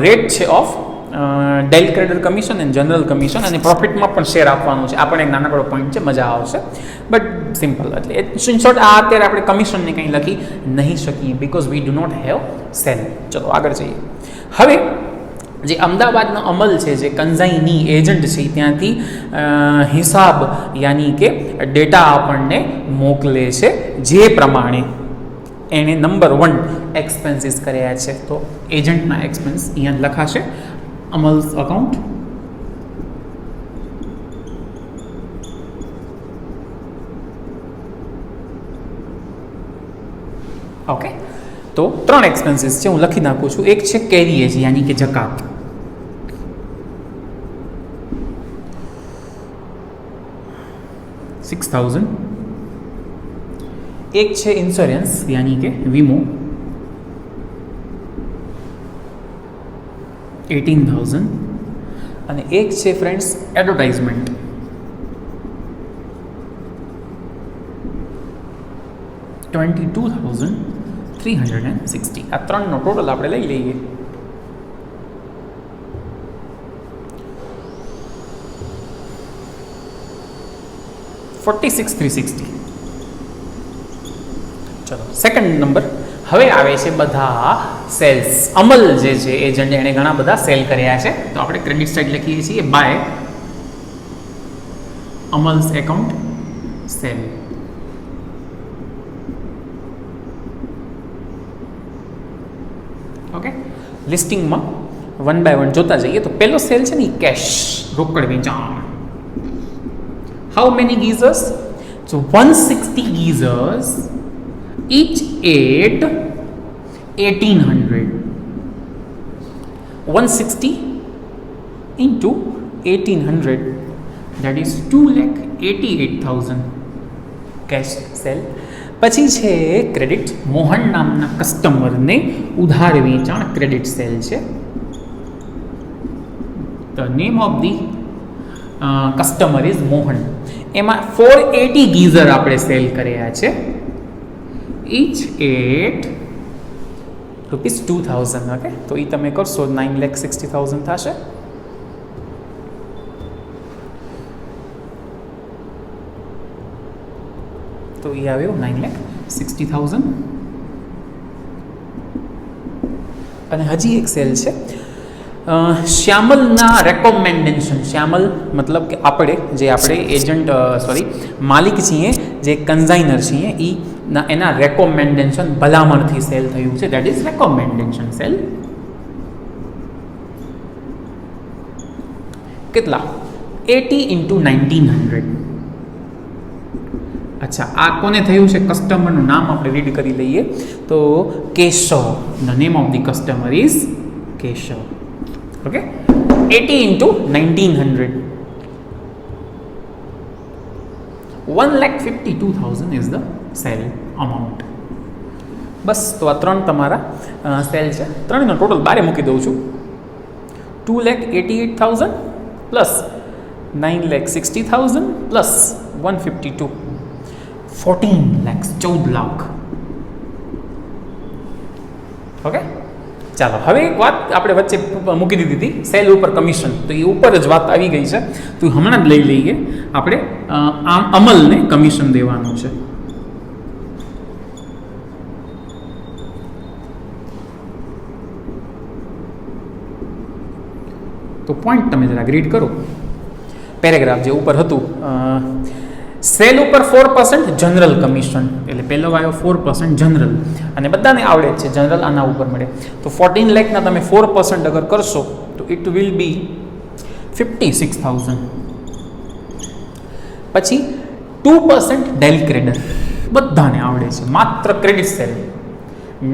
રેટ છે of del creditor commission and general commission, અને પ્રોફિટમાં પણ શેર આપવાનું છે. આ પણ એક નાનકડો પોઈન્ટ છે, મજા આવશે, બટ સિમ્પલ. એટલે ઇન શોર્ટ આ અત્યારે આપણે કમિશનને કંઈ લખી નહીં શકીએ because we do not have sale. ચલો આગળ જઈએ. હવે જે અમદાવાદનો અમલ છે, જે કંઝાઈની એજન્ટ છે, ત્યાંથી હિસાબ યાની કે ડેટા આપણને મોકલે છે, જે પ્રમાણે એણે નંબર 1 એક્સપેન્સીસ કર્યા છે. તો એજન્ટના એક્સપેન્સ અહીંયા લખાશે અમલ્સ અકાઉન્ટ. ઓકે, તો 3 એક્સપેન્સીસ છે, હું લખી નાખું છું. એક છે કેરીએજ યાની કે જકાત, $6,000. એક છે ઇન્સ્યોરન્સ યાની કે વીમો, 18,000. અને એક છે ફ્રેન્ડ્સ એડવર્ટાઇઝમેન્ટ, 22,360. આ 3નો ટોટલ આપણે લઈ લઈએ. $46,360. ચલો સેકન્ડ નંબર. હવે આવે છે બધા સેલ્સ. અમલ જે છે એજન્ટ, એણે ઘણા બધા સેલ કર્યા છે, તો આપણે ક્રેડિટ સાઇડ લખીએ છીએ by Amal's account sale. Okay, લિસ્ટિંગમાં 1 by 1 જોતા જઈએ. તો પહેલો સેલ છે ને કેશ, રોકડ વેચાણ. How many geysers? So 160 geysers, each at 1,800. 160 into 1,800, that is 2,88,000 cash sell. પછી છે ક્રેડિટ. મોહન નામના કસ્ટમરને ઉધાર વેચાણ ક્રેડિટ સેલ છે. The name of the customer is Mohan. એમાં 480 ગીઝર આપણે સેલ કર્યા છે, each at ₹2,000. ઓકે, તો એ તમે કરશો 9,60,000 થશે. તો એ આવ્યો 9,60,000. અને હજી એક સેલ છે શ્યામલના રેકોમેન્ડેશન. શ્યામલ મતલબ કે આપણે એજન્ટ માલિક છીએ, જે કન્ઝાઇનર છીએ, એના રેકોમેન્ડેશન ભલામણથી સેલ થયું છે, દેટ ઇઝ રેકોમેન્ડેશન સેલ. કેટલા? 80 into 1,900. અચ્છા, આ કોને થયું છે? કસ્ટમરનું નામ આપણે રીડ કરી લઈએ. તો Keshav, the name of the customer is Keshav. Okay, 80 into 1,900, 1,52,000 is the sale amount. બસ, તો આ 3 તમારા સેલ છે. 3નો ટોટલ બારે મૂકી દઉં છું. 2,88,000 plus 9,60,000 plus 152, 14 lakhs, 14 lakh. Okay, ચાલો હવે એક વાત આપણે વચ્ચે મૂકી દીધી હતી, સેલ ઉપર કમિશન. તો એ ઉપર જ વાત આવી ગઈ છે, તો હમણાં જ લઈ લઈએ. આપણે આમ અમલને કમિશન દેવાનું છે. તો પોઈન્ટ તમે જરા રીડ કરો. પેરેગ્રાફ જે ઉપર હતું, સેલ ઉપર 4% જનરલ કમિશન, એટલે પહેલો આવ્યો 4% જનરલ, અને બધાને આવડે છે જનરલ આના ઉપર મળે. તો 14 લાખના તમે 4% અગર કરશો તો ઇટ વિલ બી 56,000. પછી 2% ડેલ ક્રેડર, બધાને આવડે છે, માત્ર ક્રેડિટ સેલરી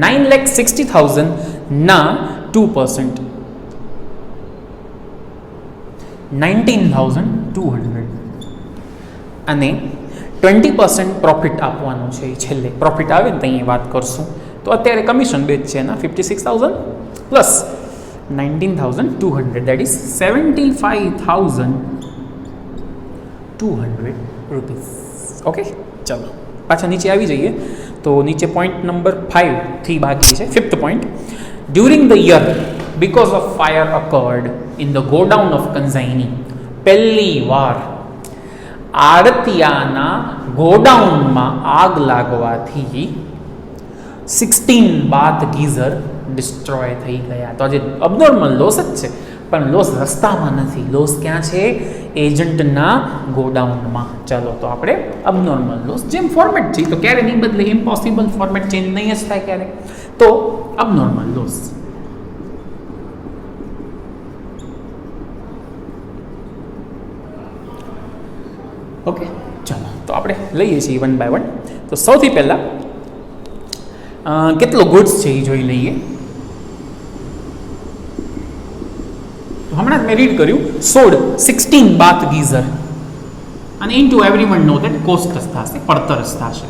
9,60,000 ના 2% 19,200 અને 20% પ્રોફિટ આપવાનું છે. એ છેલ્લે પ્રોફિટ આવે ને ત્યાં વાત કરશું. તો અત્યારે કમિશન બેચ છે એના 56,000 plus 19,200 that is 75,200 rupees. Okay, ચાલો પાછા નીચે આવી જઈએ. તો નીચે પોઈન્ટ નંબર 5 થી બાકી છે. 5th point, during the year because of fire occurred in the godown of Kanzaini. પહેલી વાર આડતિયાના ગોડાઉનમાં આગ લાગવાથી 16 બાથ ગીઝર ડિસ્ટ્રોય થઈ ગયા. તો આજે અબનોર્મલ લોસ જ છે, પણ લોસ રસ્તામાં નથી, લોસ ક્યાં છે? એજન્ટના ગોડાઉનમાં. ચાલો તો આપણે અબનોર્મલ લોસ, જેમ ફોર્મેટ છે તો ક્યારે નહીં બદલે, ઇમ્પોસિબલ, ફોર્મેટ ચેન્જ નહીં જ થાય ક્યારે. તો અબનોર્મલ લોસ. ઓકે, ચાલો તો આપણે લઈએ છીએ વન બાય વન. તો સૌથી પહેલાં કેટલો ગુડ્સ છે એ જોઈ લઈએ. તો હમણાં જ મેં રીડ કર્યું, સોડ 16 બાથ ગીઝર અને into everyone know that cost જ થશે, પડતર જ થશે.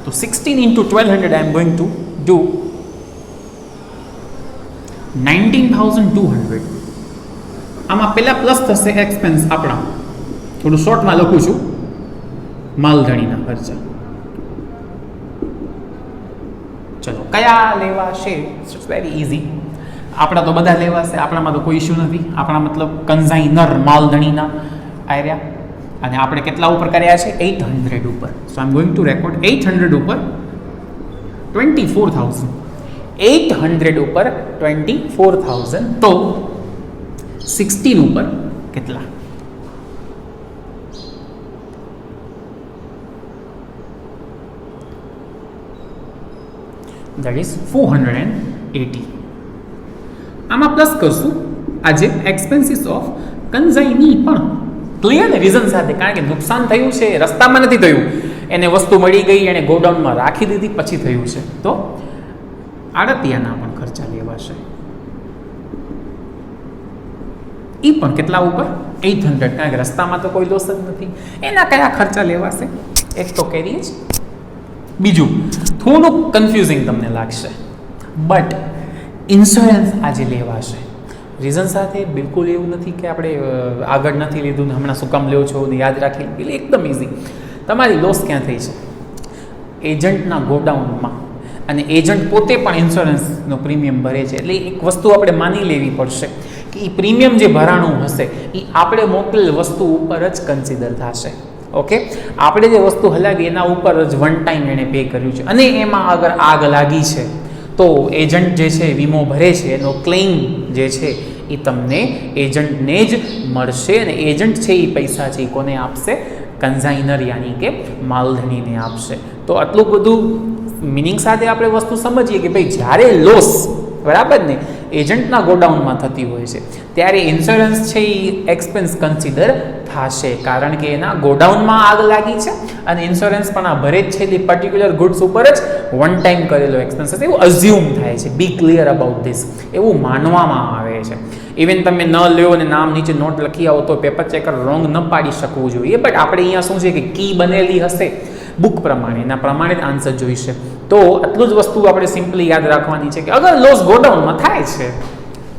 તો 16 into 1200 I am going to do 19,200. આમાં પહેલાં પ્લસ થશે એક્સપેન્સ આપણા, થોડું શોર્ટમાં લખું છું, માલધણીના ખર્ચા. ચલો કયા લેવાશે? It's very easy. આપણા તો બધા લેવાશે, આપણામાં તો કોઈ ઇશ્યુ નથી. આપણા મતલબ કન્ઝાઇનર માલધણીના આર્યા, અને આપણે કેટલા ઉપર કર્યા છે? 800 ઉપર. સો આઈ એમ ગોઈંગ ટુ રેકોર્ડ 800 ઉપર 24,000. 800 ઉપર 24,000. તો 16 ઉપર કેટલા? that is 480. આમાં પ્લસ કરશું આજે એક્સપેન્સીસ ઓફ કન્ઝાઇની પણ ક્લિયર ને રીઝન સાથે, કારણ કે નુકસાન થયું છે, રસ્તામાં નથી થયું, એને વસ્તુ મળી ગઈ, એને ગોડાઉનમાં રાખી દીધી, પછી થયું છે. તો આડતિયાના પણ ખર્ચા લેવાશે. એ પણ કેટલા ઉપર? 800, કારણ કે રસ્તામાં તો કોઈ લોસ જ નથી. એના કયા ખર્ચા લેવાશે? એક તો કેરી જ. બીજું થોડુંક કન્ફ્યુઝિંગ તમને લાગશે, બટ ઇન્સ્યોરન્સ આજે લેવાશે. રીઝન સાથે બિલકુલ એવું નથી કે આપણે આગળ નથી લીધું ને હમણાં શું કામ લેવો છો ને યાદ રાખી લીધું. એકદમ ઇઝી. તમારી લોસ ક્યાં થઈ છે? એજન્ટના ગોડાઉનમાં. અને એજન્ટ પોતે પણ ઇન્સ્યોરન્સનો પ્રીમિયમ ભરે છે. એટલે એક વસ્તુ આપણે માની લેવી પડશે કે એ પ્રીમિયમ જે ભરાણું હશે એ આપણે મોકલેલ વસ્તુ ઉપર જ કન્સિડર થશે. ઓકે, આપણે જે વસ્તુ હલાવી એના ઉપર જ વન ટાઈમ એણે પે કર્યું છે, અને એમાં અગર આગ લાગી છે તો એજન્ટ જે છે વીમો ભરે છે, એનો ક્લેમ જે છે એ તમને એજન્ટને જ મળશે. અને એજન્ટ છે એ પૈસા છે એ કોને આપશે? કન્ઝાઇનર યાની કે માલધણીને આપશે. તો આટલું બધું મિનિંગ સાથે આપણે વસ્તુ સમજીએ કે ભાઈ જ્યારે લોસ, બરાબર ને, એજન્ટના ગોડાઉનમાં થતી હોય છે ત્યારે ઇન્સ્યોરન્સ છે એ એક્સપેન્સ કન્સિડર થશે, કારણ કે એના ગોડાઉનમાં આગ લાગી છે અને ઇન્સ્યોરન્સ પણ આ ભરે જ છે એટલે પર્ટિક્યુલર ગુડ્સ ઉપર જ વન ટાઈમ કરેલો એક્સપેન્સ હશે એવું અઝ્યુમ થાય છે. બી ક્લિયર અબાઉટ ધીસ, એવું માનવામાં આવે છે. ઇવન તમે ન લ્યો અને નામ નીચે નોટ લખી આવો તો પેપર ચેકર રોંગ ન પાડી શકવું જોઈએ, બટ આપણે અહીંયા શું છે કે કી બનેલી હશે બુક પ્રમાણે, એના પ્રમાણે જ આન્સર જોઈશે. તો આટલું જ વસ્તુ આપણે સિમ્પલી યાદ રાખવાની છે કે અગર લોસ ગોડાઉનમાં થાય છે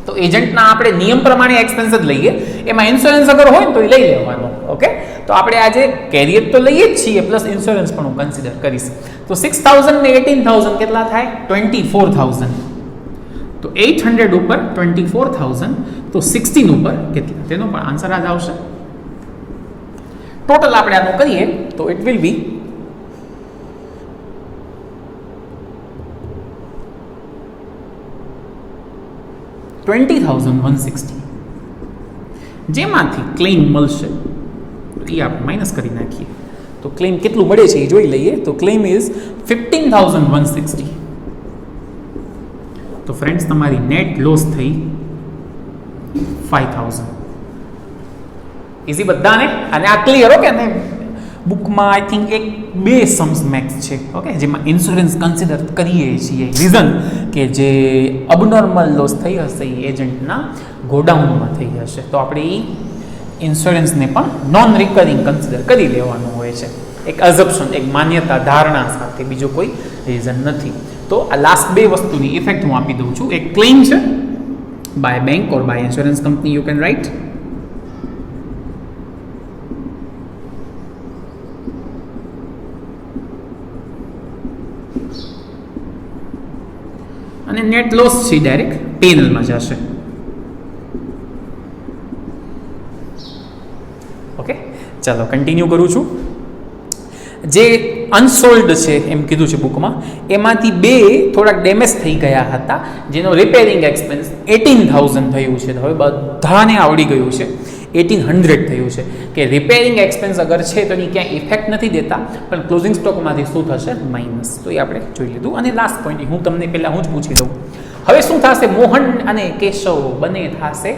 તો એજન્ટના આપણે નિયમ પ્રમાણે એક્સપેન્સ જ લઈએ, એમાં ઇન્સ્યોરન્સ અગર હોય તો એ લઈ લેવાનો. ઓકે, તો આપણે આજે કેરિયર તો લઈએ જ છીએ, પ્લસ ઇન્સ્યોરન્સ પણ હું કન્સિડર કરીશ. તો 6,000 ને 18,000 કેટલા થાય? 24,000. તો 800 ઉપર 24,000, તો 16 ઉપર કેટલા? તેનો પણ આન્સર જ આવશે. ટોટલ આપણે આનું કરીએ તો ઇટ વિલ બી 20,160, જેમાંથી ક્લેમ મળશે એ આપણે માઇનસ કરી નાખીએ. તો ક્લેમ કેટલું મળે છે એ જોઈ લઈએ. તો ક્લેમ ઇઝ 15,160. તો ફ્રેન્ડ્સ તમારી નેટ લોસ થઈ 5,000. ઇઝી બધાને, અને આ ક્લિયર ઓકે ને. બુકમાં આઈ થિંક એક બે સમ્સ મેક્સ છે ઓકે, જેમાં ઇન્સ્યોરન્સ કન્સિડર કરીએ છીએ. રીઝન કે જે અબનોર્મલ લોસ થઈ હશે એ એજન્ટના ગોડાઉનમાં થઈ હશે, તો આપણે એ ઇન્સ્યોરન્સને પણ નોન રિકરિંગ કન્સિડર કરી લેવાનું હોય છે. એક અઝપ્શન, એક માન્યતા, ધારણા સાથે, બીજો કોઈ રીઝન નથી. તો આ લાસ્ટ બે વસ્તુની ઇફેક્ટ હું આપી દઉં છું. એક ક્લેમ છે by bank or by insurance company, you can write. અને નેટ લોસ છે ડાયરેક્ટ પેનલમાં જશે. ઓકે, ચાલો કન્ટિન્યુ કરું છું. જે અનસોલ્ડ છે એમ કીધું છે બુકમાં, એમાંથી બે થોડાક ડેમેજ થઈ ગયા હતા, જેનો રિપેરિંગ એક્સપેન્સ 18,000 થયું છે. હવે બધાને આવડી ગયું છે 1800 થયું છે કે રિપેરિંગ એક્સપેન્સ અગર છે તો એની ક્યાંય ઇફેક્ટ નથી દેતા, પણ ક્લોઝિંગ સ્ટોકમાંથી શું થશે? માઇનસ. તો એ આપણે જોઈ લીધું. અને લાસ્ટ પોઈન્ટ હું તમને પહેલાં હું જ પૂછી દઉં, હવે શું થશે? મોહન અને કેશવ બંને થશે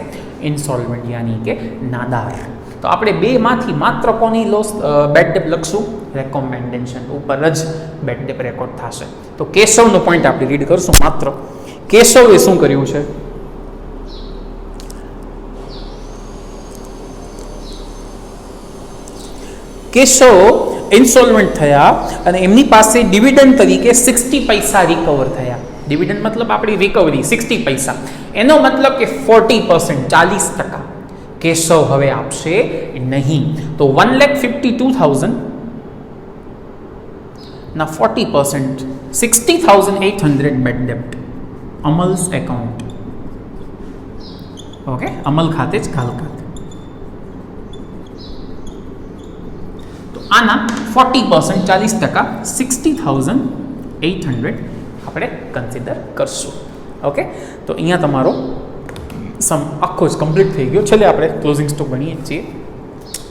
ઇન્સોલ્વન્ટ, યાની કે નાદાર. તો આપણે બેમાંથી માત્ર કોની લોસ બેડ ડેપ લખશું? રેકોમેન્ડેશન ઉપર જ બેડ ડેપ રેકોર્ડ થશે. તો કેશવનો પોઈન્ટ આપણે રીડ કરશું. માત્ર કેશવે શું કર્યું છે? કેશવ ઇન્સોલ્વન્ટ થયા અને એમની પાસે ડિવિડન્ડ તરીકે 60 પૈસા રિકવર થયા. ડિવિડન્ડ મતલબ આપણી રિકવરી 60 પૈસા, એનો મતલબ કે 40%, 40% કેશવ હવે આપશે નહીં. તો 1,52,000 ના 40%, 60,800 બેડ ડેપ્ટ અમલ્સ એકાઉન્ટ. ઓકે, અમલ ખાતે જ ઘાલકાત. આના 40%, 40%, 60,800 આપણે કન્સિડર કરશું. ઓકે, તો અહીંયા તમારો સમ આખો જ કમ્પ્લીટ થઈ ગયો. છેલ્લે આપણે ક્લોઝિંગ સ્ટોક ગણીએ છીએ,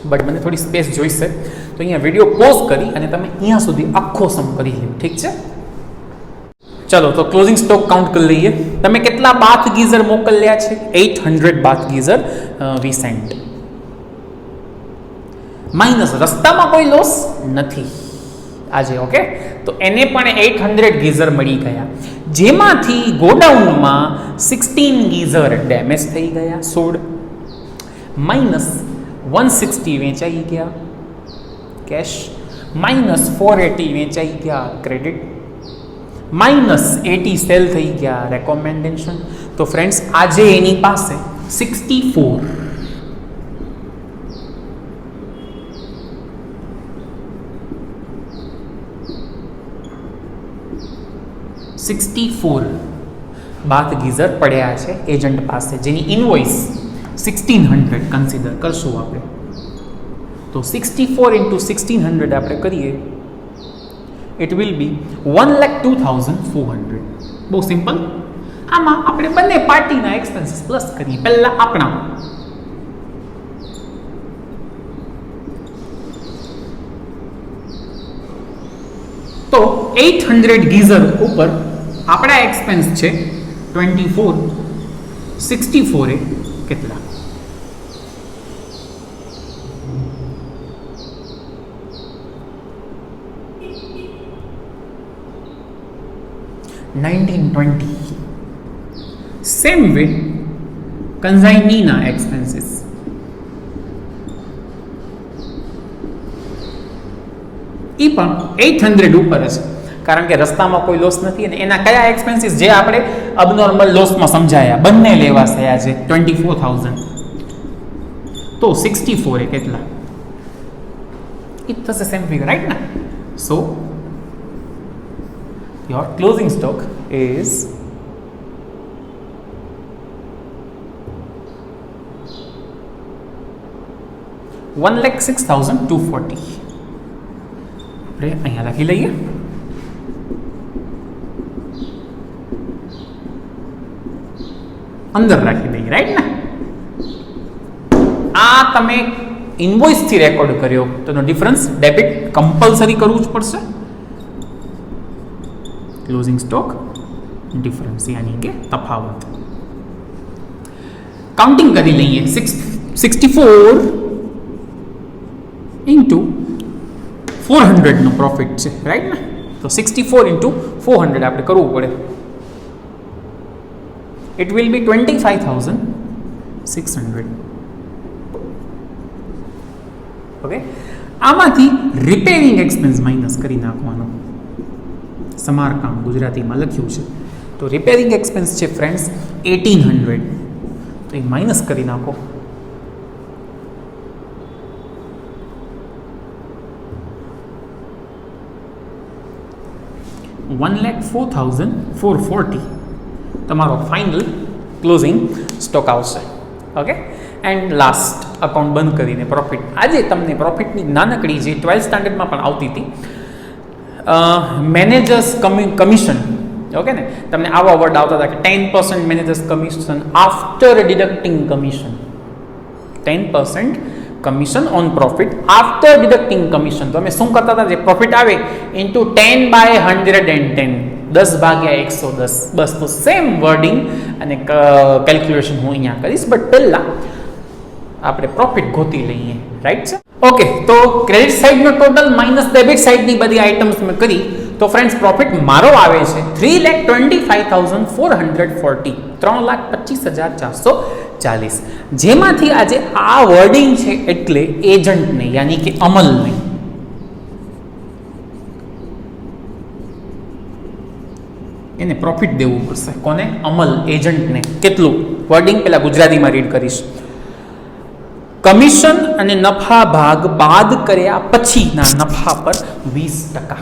બટ મને થોડી સ્પેસ જોઈશે, તો અહીંયા વિડીયો પોઝ કરી અને તમે અહીંયા સુધી આખો સમ કરી લો. ઠીક છે, ચલો તો ક્લોઝિંગ સ્ટોક કાઉન્ટ કરી લઈએ. તમે કેટલા બાથ ગીઝર મોકલ્યા છે? 800 બાથ ગીઝર વી સેન્ટ. માઇનસ રસ્તામાં કોઈ લોસ નથી આજે. ઓકે, તો એને પણ 800 ગીઝર મળી ગયા, જેમાંથી ગોડાઉનમાં 16 ગીઝર ડેમેજ થઈ ગયા, 16 માઇનસ 160 વેચાઈ ગયા કેશ, માઇનસ 480 વેચાઈ ગયા ક્રેડિટ, માઇનસ 80 સેલ થઈ ગયા રેકોમેન્ડેશન. તો ફ્રેન્ડ્સ આજે એની પાસે 64 બાથ ગીઝર પડ્યા છે એજન્ટ પાસે, જેની ઇનવોઇસ 1600 કન્સિડર કરશું આપણે. તો 64 into 1600 આપણે કરીએ, ઇટ વિલ બી 1,02,400. બહુ સિમ્પલ. આમાં આપણે બંને પાર્ટીના એક્સપેન્સીસ પ્લસ કરીએ. પહેલા આપણા તો 800 ગીઝર ઉપર આપણા એક્સપેન્સ છે 24, 64 એ કેટલા? $1920. સેમ વે કન્ઝાઇનીના એક્સપેન્સીસ એ પણ 800 ઉપર છે, કારણ કે રસ્તામાં કોઈ લોસ નથી. અને એના કયા એક્સપેન્સીસ જે આપણે અબનોર્મલ લોસમાં સમજાયા, બંને લેવા થયા છે 24,000. તો 64 એ કેટલા? ઇટ થશે સેમ ફિગર, રાઈટ ના? સો your closing stock is $1,06,240. આપણે અહીંયા લખી લઈએ. અંદર રાખી દઈએ, રાઈટ ને? આ તમે ઇનવોઇસ થી રેકોર્ડ કર્યો તો એનો ડિફરન્સ ડેબિટ કમ્પલસરી કરવું જ પડશે. ક્લોઝિંગ સ્ટોક ડિફરન્સ યાની કે તફાવત. કાઉન્ટિંગ કરી લઈએ. 64 ઇન્ટુ 400નો પ્રોફિટ છે, રાઈટ ને? તો 64 ઇન્ટુ 400 આપણે કરવું પડે. It will be 25,600. ઓકે, આમાંથી રિપેરિંગ એક્સપેન્સ માઇનસ કરી નાખવાનો. સમારકામ ગુજરાતીમાં લખ્યું છે, તો રિપેરિંગ એક્સપેન્સ છે ફ્રેન્ડ્સ 1800, તો એ માઇનસ કરી નાખો. $1,04,440 તમારો ફાઇનલ ક્લોઝિંગ સ્ટોક આવશે. ઓકે, એન્ડ લાસ્ટ અકાઉન્ટ બંધ કરીને પ્રોફિટ. આજે તમને પ્રોફિટની નાનકડી જે 12th સ્ટાન્ડર્ડમાં પણ આવતી હતી, મેનેજર્સ કમિશન. ઓકે ને, તમને આવા વર્ડ આવતા હતા કે 10% managers commission after deducting commission. 10% commission on profit after deducting commission. તો અમે શું કરતા હતા, જે પ્રોફિટ આવે ઇન્ટુ 10/110, 10/110. બસ, તો સેમ વર્ડિંગ અને કેલ્ક્યુલેશન હું અહીંયા કરીશ, બટ પહેલાં આપણે પ્રોફિટ ગોતી લઈએ, રાઈટ છે? ઓકે, તો ક્રેડિટ સાઇડનો ટોટલ માઇનસ ડેબિટ સાઇડની બધી આઇટમ્સ મેં કરી. તો ફ્રેન્ડ્સ, પ્રોફિટ મારો આવે છે 3,25,440, 3,25,440, જેમાંથી આજે આ વર્ડિંગ છે એટલે એજન્ટને, યાની કે અમલને, એને પ્રોફિટ દેવું પડશે. કોને? અમલ, એજન્ટને. કેટલું? વર્ડિંગ પેલા ગુજરાતીમાં રીડ કરીશ. કમિશન અને નફા ભાગ બાદ કર્યા પછીના નફા પર 20%.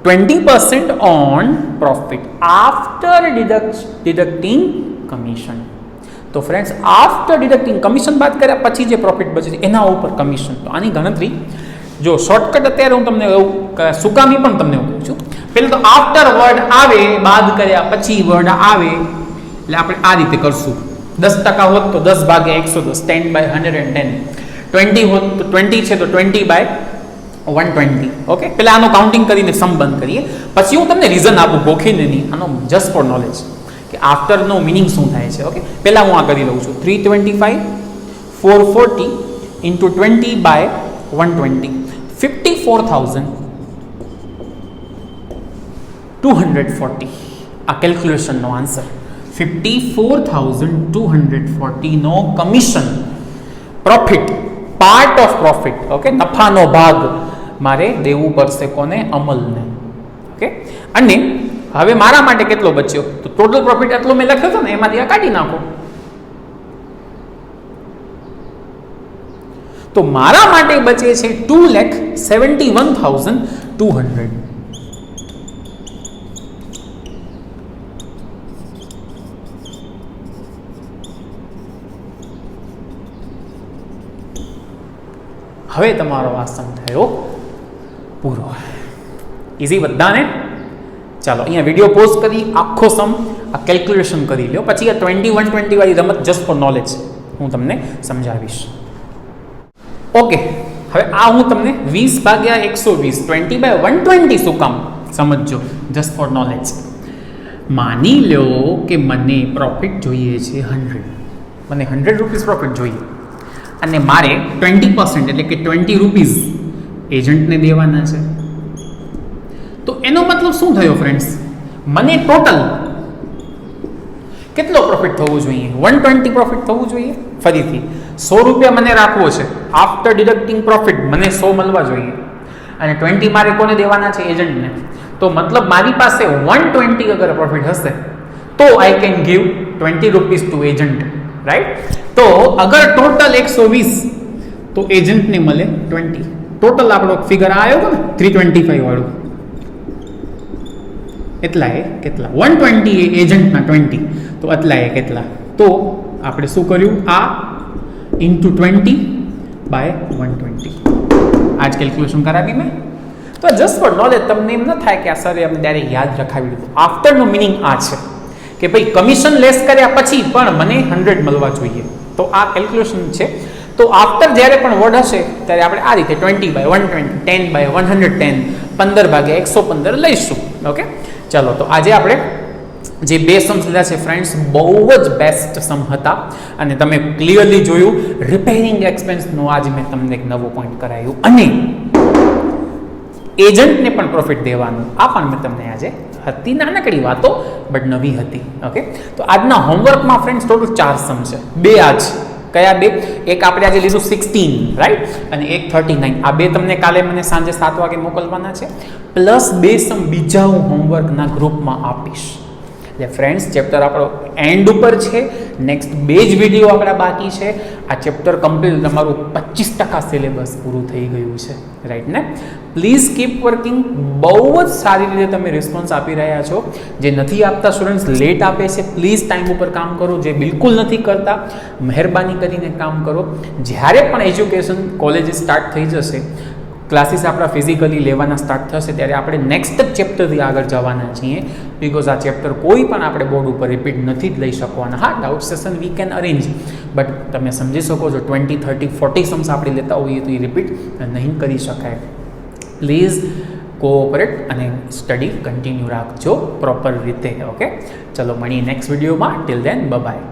20% on profit after deducting commission. તો ફ્રેન્ડ્સ, આફ્ટર ડિડક્ટિંગ કમિશન બાદ કર્યા પછી જે પ્રોફિટ બચે છે એના ઉપર કમિશન. તો આની ગણતરી જો શોર્ટકટ અત્યારે હું તમને એવું સુકામી પણ તમને કહું છું. પહેલાં તો આફ્ટર વર્ડ આવે, બાદ કર્યા પછી વર્ડ આવે, એટલે આપણે આ રીતે કરશું. 10% હોત તો 10/110, 10/110. 20 હોત તો 20 છે તો 20/120. ઓકે, પહેલા આનું કાઉન્ટિંગ કરીને સમ બંધ કરીએ, પછી હું તમને રીઝન આપું ગોખીને નહીં, આનો જસ્ટ ફોર નોલેજ કે આફ્ટરનો મિનિંગ શું થાય છે. ઓકે, પહેલા હું આ કરી લઉં છું. 325,440 ઇન્ટુ 20/120, 54,240. આ કેલ્ક્યુલેશનનો આન્સર 54,240 નો commission profit, part of profit. Okay, નફાનો ભાગ મારે દેવું પડશે કોને? અમલને. ઓકે, અને હવે મારા માટે કેટલો બચ્યો? તો ટોટલ પ્રોફિટ એટલો મેં લખ્યો હતો ને, એમાંથી આ કાઢી નાખો. તો મારા માટે બચે છે 2,71,200. હવે તમારો આ સમ થયો પૂરો. ઇઝી બધાને? ચાલો અહીંયા વિડીયો પોઝ કરી આખો સમ આ કેલ્ક્યુલેશન કરી લો, પછી આ 21-20 વાળી રમત જસ્ટ ફોર નોલેજ હું તમને સમજાવીશ. ઓકે, હવે આ હું તમને 20/120, 20/120 શું કામ સમજજો, જસ્ટ ફોર નોલેજ. માની લો કે મને પ્રોફિટ જોઈએ છે 100, મને 100 રૂપીસ પ્રોફિટ જોઈએ અને મારે 20% એટલે કે 20 રૂપીસ એજન્ટને દેવાના છે. તો એનો મતલબ શું થયો ફ્રેન્ડ્સ? મને ટોટલ કેટલો પ્રોફિટ થવો જોઈએ? 120 પ્રોફિટ થવું જોઈએ. ફરીથી 100 રૂપિયા મને રાખવો છે, આફ્ટર ડિડક્ટિંગ પ્રોફિટ મને 100 મળવા જોઈએ, અને 20 મારે કોને દેવાના છે? એજન્ટને. તો મતલબ મારી પાસે 120 અગર પ્રોફિટ હશે તો I can give 20 rupees to agent, right? તો અગર ટોટલ 120 તો એજન્ટને મળે 20. ટોટલ આપણો ફિગર આવ્યો હતો ને 325 વાળું, એટલા એ કેટલા? 120 એ એજન્ટના 20, તો એટલા એ કેટલા? તો આપણે શું કર્યું? આ ઇન્ટુ 20/120. આ જ કેલ્ક્યુલેશન કરાવી મેં. તો જસ્ટ ફોર નોલેજ, તમને એમ ન થાય કે આ સરે અમને ડાયરેક્ટ યાદ રખાવી દીધું. આફ્ટરનો મિનિંગ આ છે કે ભાઈ કમિશન લેસ કર્યા પછી પણ મને 100 મળવા જોઈએ. તો આ કેલ્ક્યુલેશન છે. તો આફ્ટર જ્યારે પણ વર્ડ હશે ત્યારે આપણે આ રીતે 20/120, 10/110, 15/115 લઈશું. ઓકે, ચાલો. તો આજે આપણે જે બે સમ્સ લીધા છે ફ્રેન્ડ્સ બહુ જ બેસ્ટ સમ હતા અને તમે ક્લિયરલી જોયું રિપેરિંગ એક્સપેન્સનો આજે મેં તમને એક નવો પોઈન્ટ કરાયું અને એજન્ટને પણ પ્રોફિટ દેવાનું આ પણ મેં તમને આજે હતી નાનકડી વાતો બટ નવી હતી. ઓકે, તો આજના હોમવર્કમાં ફ્રેન્ડ્સ ટોટલ 4 સમ છે. બે આજ કયા બે? એક આપણે આજે લીધું 16 રાઈટ અને એક 39. આ બે તમને કાલે મને સાંજે 7 વાગે મોકલવાના છે પ્લસ બે સમ બીજા હું હોમવર્કના ગ્રુપમાં આપીશ. એટલે ફ્રેન્ડ્સ ચેપ્ટર આપણો એન્ડ ઉપર છે. નેક્સ્ટ બે જ વિડીયો આપણા બાકી છે. આ ચેપ્ટર કમ્પ્લીટ તમારું 25% સિલેબસ પૂરું થઈ ગયું છે રાઈટ ને. Please keep working. બહુ જ સારી રીતે તમે રિસ્પોન્સ આપી રહ્યા છો. જે નથી આપતા સ્ટુડન્ટ્સ લેટ આપે છે પ્લીઝ ટાઈમ ઉપર કામ કરો. જે બિલકુલ નથી કરતા મહેરબાની કરીને કામ કરો. જ્યારે પણ એજ્યુકેશન કોલેજીસ સ્ટાર્ટ થઈ જશે, ક્લાસીસ આપણા ફિઝિકલી લેવાના સ્ટાર્ટ થશે ત્યારે આપણે નેક્સ્ટ ચેપ્ટરથી આગળ જવાના છીએ બિકોઝ આ ચેપ્ટર કોઈ પણ આપણે બોર્ડ ઉપર રિપીટ નથી જ લઈ શકવાના. હા, doubt session we can arrange but તમે સમજી શકો છો 20, 30, 40 સમ્સ આપણે લેતા હોઈએ તો એ રિપીટ નહીં કરી શકાય. પ્લીઝ કોઓપરેટ અને સ્ટડી કન્ટિન્યુ રાખજો પ્રોપર રીતે. ઓકે, ચલો મળીએ નેક્સ્ટ વિડીયોમાં. Till then by.